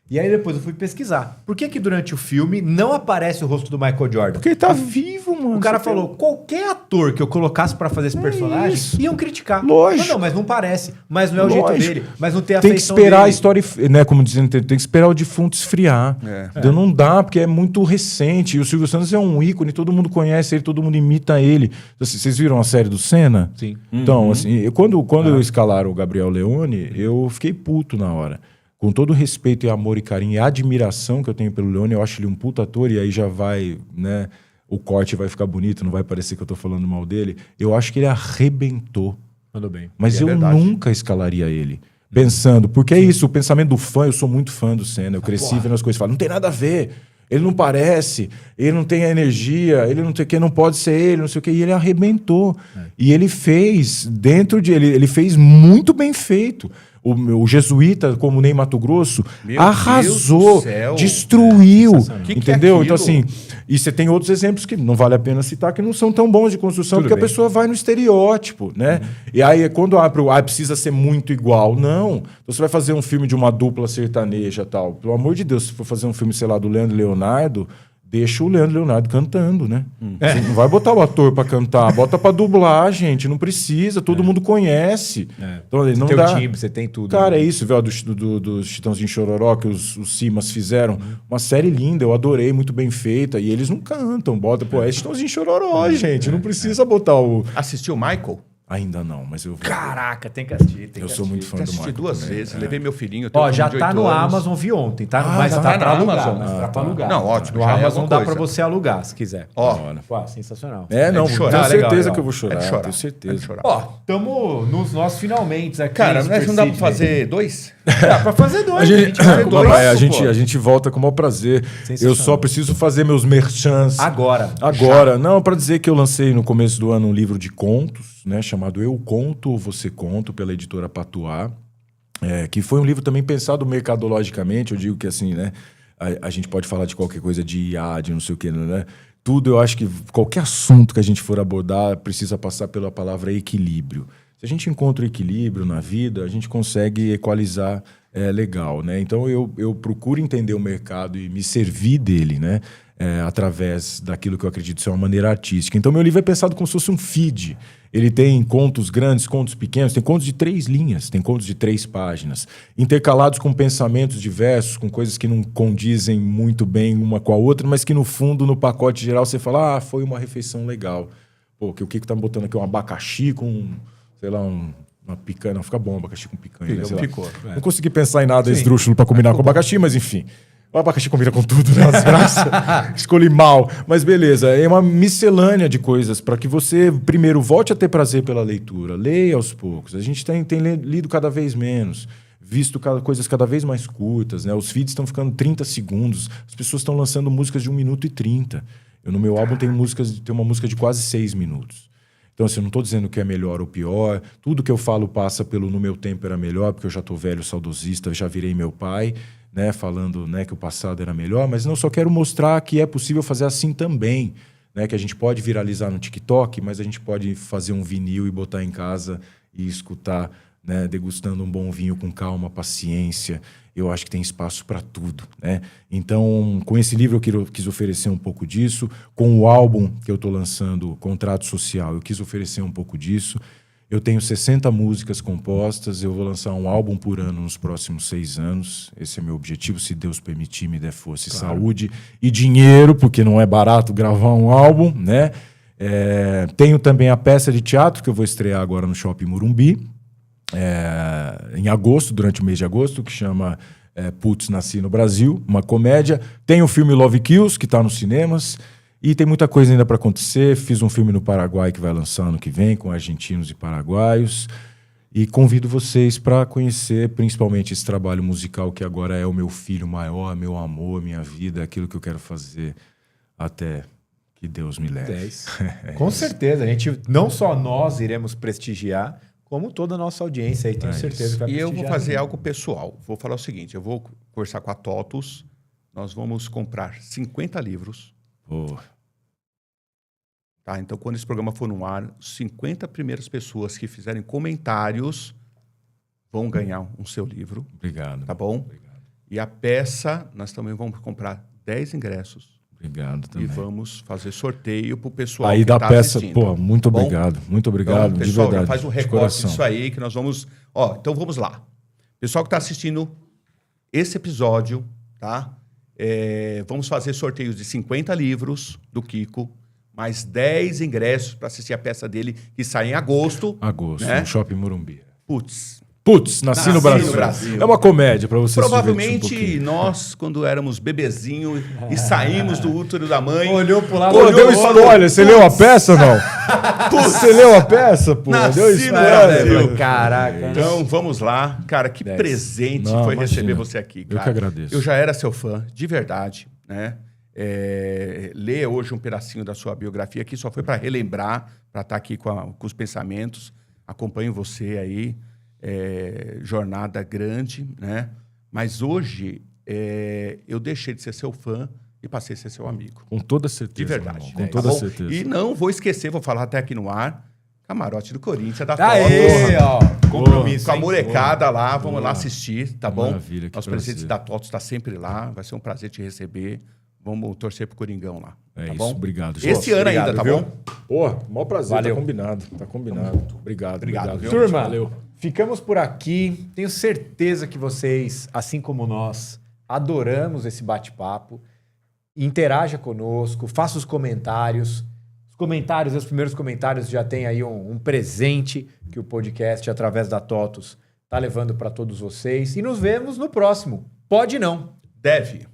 E aí depois eu fui pesquisar. Por que durante o filme não aparece o rosto do Michael Jordan? Porque ele tá vivo, mano. O cara falou, qualquer ator que eu colocasse pra fazer esse personagem, iam criticar. Lógico. Não, mas não parece. Mas não é o jeito dele. Mas não tem a tem que feição esperar dele. a história, né? Como dizendo, tem que esperar o defunto esfriar. Então não dá, porque é muito recente. E o Silvio Santos é um ícone, todo mundo conhece ele, todo mundo imita ele. Vocês viram a série do Senna? Sim. Então, assim, quando escalaram o Gabriel Leone, eu fiquei puto na hora. Com todo o respeito e amor e carinho e admiração que eu tenho pelo Leone, eu acho ele um puta ator, e aí já vai, né? O corte vai ficar bonito, não vai parecer que eu tô falando mal dele. Eu acho que ele arrebentou. Mandou bem. Mas eu nunca escalaria ele. Pensando, porque é isso, o pensamento do fã, eu sou muito fã do Senna, eu cresci vendo as coisas, falo, não tem nada a ver, ele não parece, ele não tem a energia, ele não sei o que, não pode ser ele, não sei o que, e ele arrebentou. E ele fez, ele fez muito bem feito. O Jesuíta, como Ney Mato Grosso, arrasou, destruiu, entendeu? Então assim, e você tem outros exemplos que não vale a pena citar, que não são tão bons de construção, porque a pessoa vai no estereótipo, né? E aí quando precisa ser muito igual, não. Então você vai fazer um filme de uma dupla sertaneja e tal, pelo amor de Deus, se for fazer um filme, sei lá, do Leandro e Leonardo, deixa o Leandro e Leonardo cantando, né? Você não vai botar o ator pra cantar, bota pra dublar, gente. Não precisa, todo mundo conhece. Então, Você não tem dá... o timbre, você tem tudo. Cara, é isso, velho, dos Chitãozinho Chororó, que os Simas fizeram. Uma série linda, eu adorei, muito bem feita. E eles não cantam, bota... Pô, é Chitãozinho Chororó, gente. Não precisa botar o... Assistiu o Michael? Ainda não, mas eu vi. Caraca, tem que assistir. Eu sou muito fã do assisti Michael. duas vezes, levei meu filhinho. Ó, já tá no Amazon, vi ontem, tá? Mas já tá tá pra na alugar. Amazon. Mas tá pra alugar. Não, ótimo, No já é Amazon alguma dá coisa. pra você alugar, se quiser. Ó, Pô, sensacional. Não, de chorar. tenho certeza Legal. que eu vou chorar. É de chorar. Tenho certeza. É de chorar. Ó, tamo nos nossos finalmente aqui. Cara, no mas não Super dá pra Sidney. fazer dois? Dá pra fazer dois. A gente, vai com Papai, dois, a pô. gente volta com o maior prazer. Eu só preciso fazer meus merchans. Agora. Não, para dizer que eu lancei no começo do ano um livro de contos, né, chamado Eu Conto, Você Conto, pela editora Patuá, que foi um livro também pensado mercadologicamente. Eu digo que assim, né, a gente pode falar de qualquer coisa de IA, de não sei o que, né? Tudo, eu acho que qualquer assunto que a gente for abordar precisa passar pela palavra equilíbrio. Se a gente encontra o equilíbrio na vida, a gente consegue equalizar legal, né? Então eu procuro entender o mercado e me servir dele, né? Através daquilo que eu acredito ser uma maneira artística. Então meu livro é pensado como se fosse um feed. Ele tem contos grandes, contos pequenos, tem contos de 3 linhas, tem contos de 3 páginas, intercalados com pensamentos diversos, com coisas que não condizem muito bem uma com a outra, mas que no fundo, no pacote geral, você fala, foi uma refeição legal. Pô, o que tá botando aqui? Um abacaxi com, sei lá, uma picanha. Não, fica bom abacaxi com picanha. Ficou. Não consegui pensar em nada esdrúxulo para combinar com abacaxi, mas enfim. O abacaxi combina com tudo, né? Desgraça. Escolhi mal. Mas beleza, é uma miscelânea de coisas para que você, primeiro, volte a ter prazer pela leitura. Leia aos poucos. A gente tem lido cada vez menos, visto coisas cada vez mais curtas, né? Os feeds estão ficando 30 segundos. As pessoas estão lançando músicas de 1 minuto e 30. Eu, no meu álbum, tenho uma música de quase 6 minutos. Então, assim, eu não estou dizendo que é melhor ou pior. Tudo que eu falo passa pelo no meu tempo era melhor, porque eu já estou velho, saudosista, já virei meu pai, né, falando, né, que o passado era melhor, mas não, só quero mostrar que é possível fazer assim também, né, que a gente pode viralizar no TikTok, mas a gente pode fazer um vinil e botar em casa e escutar, né, degustando um bom vinho com calma, paciência. Eu acho que tem espaço para tudo, né? Então, com esse livro eu quis oferecer um pouco disso. Com o álbum que eu estou lançando, Contrato Social, eu quis oferecer um pouco disso. Eu tenho 60 músicas compostas, eu vou lançar um álbum por ano nos próximos 6 anos. Esse é meu objetivo, se Deus permitir, me der força e saúde e dinheiro, porque não é barato gravar um álbum, né? Tenho também a peça de teatro que eu vou estrear agora no Shopping Morumbi, em agosto, durante o mês de agosto, que chama Putz, Nasci no Brasil, uma comédia. Tem o filme Love Kills, que está nos cinemas, e tem muita coisa ainda para acontecer. Fiz um filme no Paraguai que vai lançar ano que vem, com argentinos e paraguaios, e convido vocês para conhecer principalmente esse trabalho musical que agora é o meu filho maior, meu amor, minha vida, aquilo que eu quero fazer até que Deus me leve. Com certeza, a gente, não só nós iremos prestigiar, como toda a nossa audiência aí, tenho certeza que vai E eu prestigiar. vou fazer algo pessoal. Vou falar o seguinte, eu vou conversar com a TOTUS, nós vamos comprar 50 livros. Pô. Tá? Então, quando esse programa for no ar, 50 primeiras pessoas que fizerem comentários vão ganhar um seu livro. Obrigado. Tá bom? Obrigado. E a peça, nós também vamos comprar 10 ingressos. Obrigado também. E vamos fazer sorteio pro pessoal aí que da tá peça, assistindo. pô, muito Tá bom? obrigado. Muito obrigado, Então, de pessoal, verdade. já faz um de recorte coração. disso aí que nós vamos... Então vamos lá. Pessoal que está assistindo esse episódio, tá? Vamos fazer sorteios de 50 livros do Kiko, mais 10 ingressos para assistir a peça dele, que sai em agosto. Agosto, né? no Shopping Morumbi. Putz, Nasci no Brasil. É uma comédia para você provavelmente se divertir um nós, quando éramos bebezinho e saímos do útero da mãe... Olhou pro lado, Deu isso, olha, você leu a peça ou não? Você leu a peça, pô? Nasci Deu isso, no Brasil. Caraca. Então, vamos lá. Cara, que 10. presente Não, foi imagina. receber você aqui, cara. Eu que agradeço. Eu já era seu fã, de verdade, né? Ler hoje um pedacinho da sua biografia aqui só foi para relembrar, para estar aqui com os pensamentos. Acompanho você aí, jornada grande, né? Mas hoje eu deixei de ser seu fã e passei a ser seu amigo. Com toda certeza. De verdade. Irmão, com toda bom? certeza. E não vou esquecer, vou falar até aqui no ar, camarote do Corinthians, da Aê, ó. Compromisso. Com a molecada lá, vamos lá assistir, tá bom? Maravilha, que Os prazer. presentes da TOTUS está sempre lá, vai ser um prazer te receber. Vamos torcer pro Coringão lá. É tá isso, bom? obrigado. Esse ano Obrigado, ainda, tá viu? bom? Pô, maior prazer, Valeu. tá combinado. Tá combinado. Obrigado. viu? Turma, Valeu. ficamos por aqui. Tenho certeza que vocês, assim como nós, adoramos esse bate-papo. Interaja conosco, faça os comentários. Os primeiros comentários já tem aí um presente que o podcast, através da TOTUS, tá levando para todos vocês. E nos vemos no próximo. Pode não. Deve.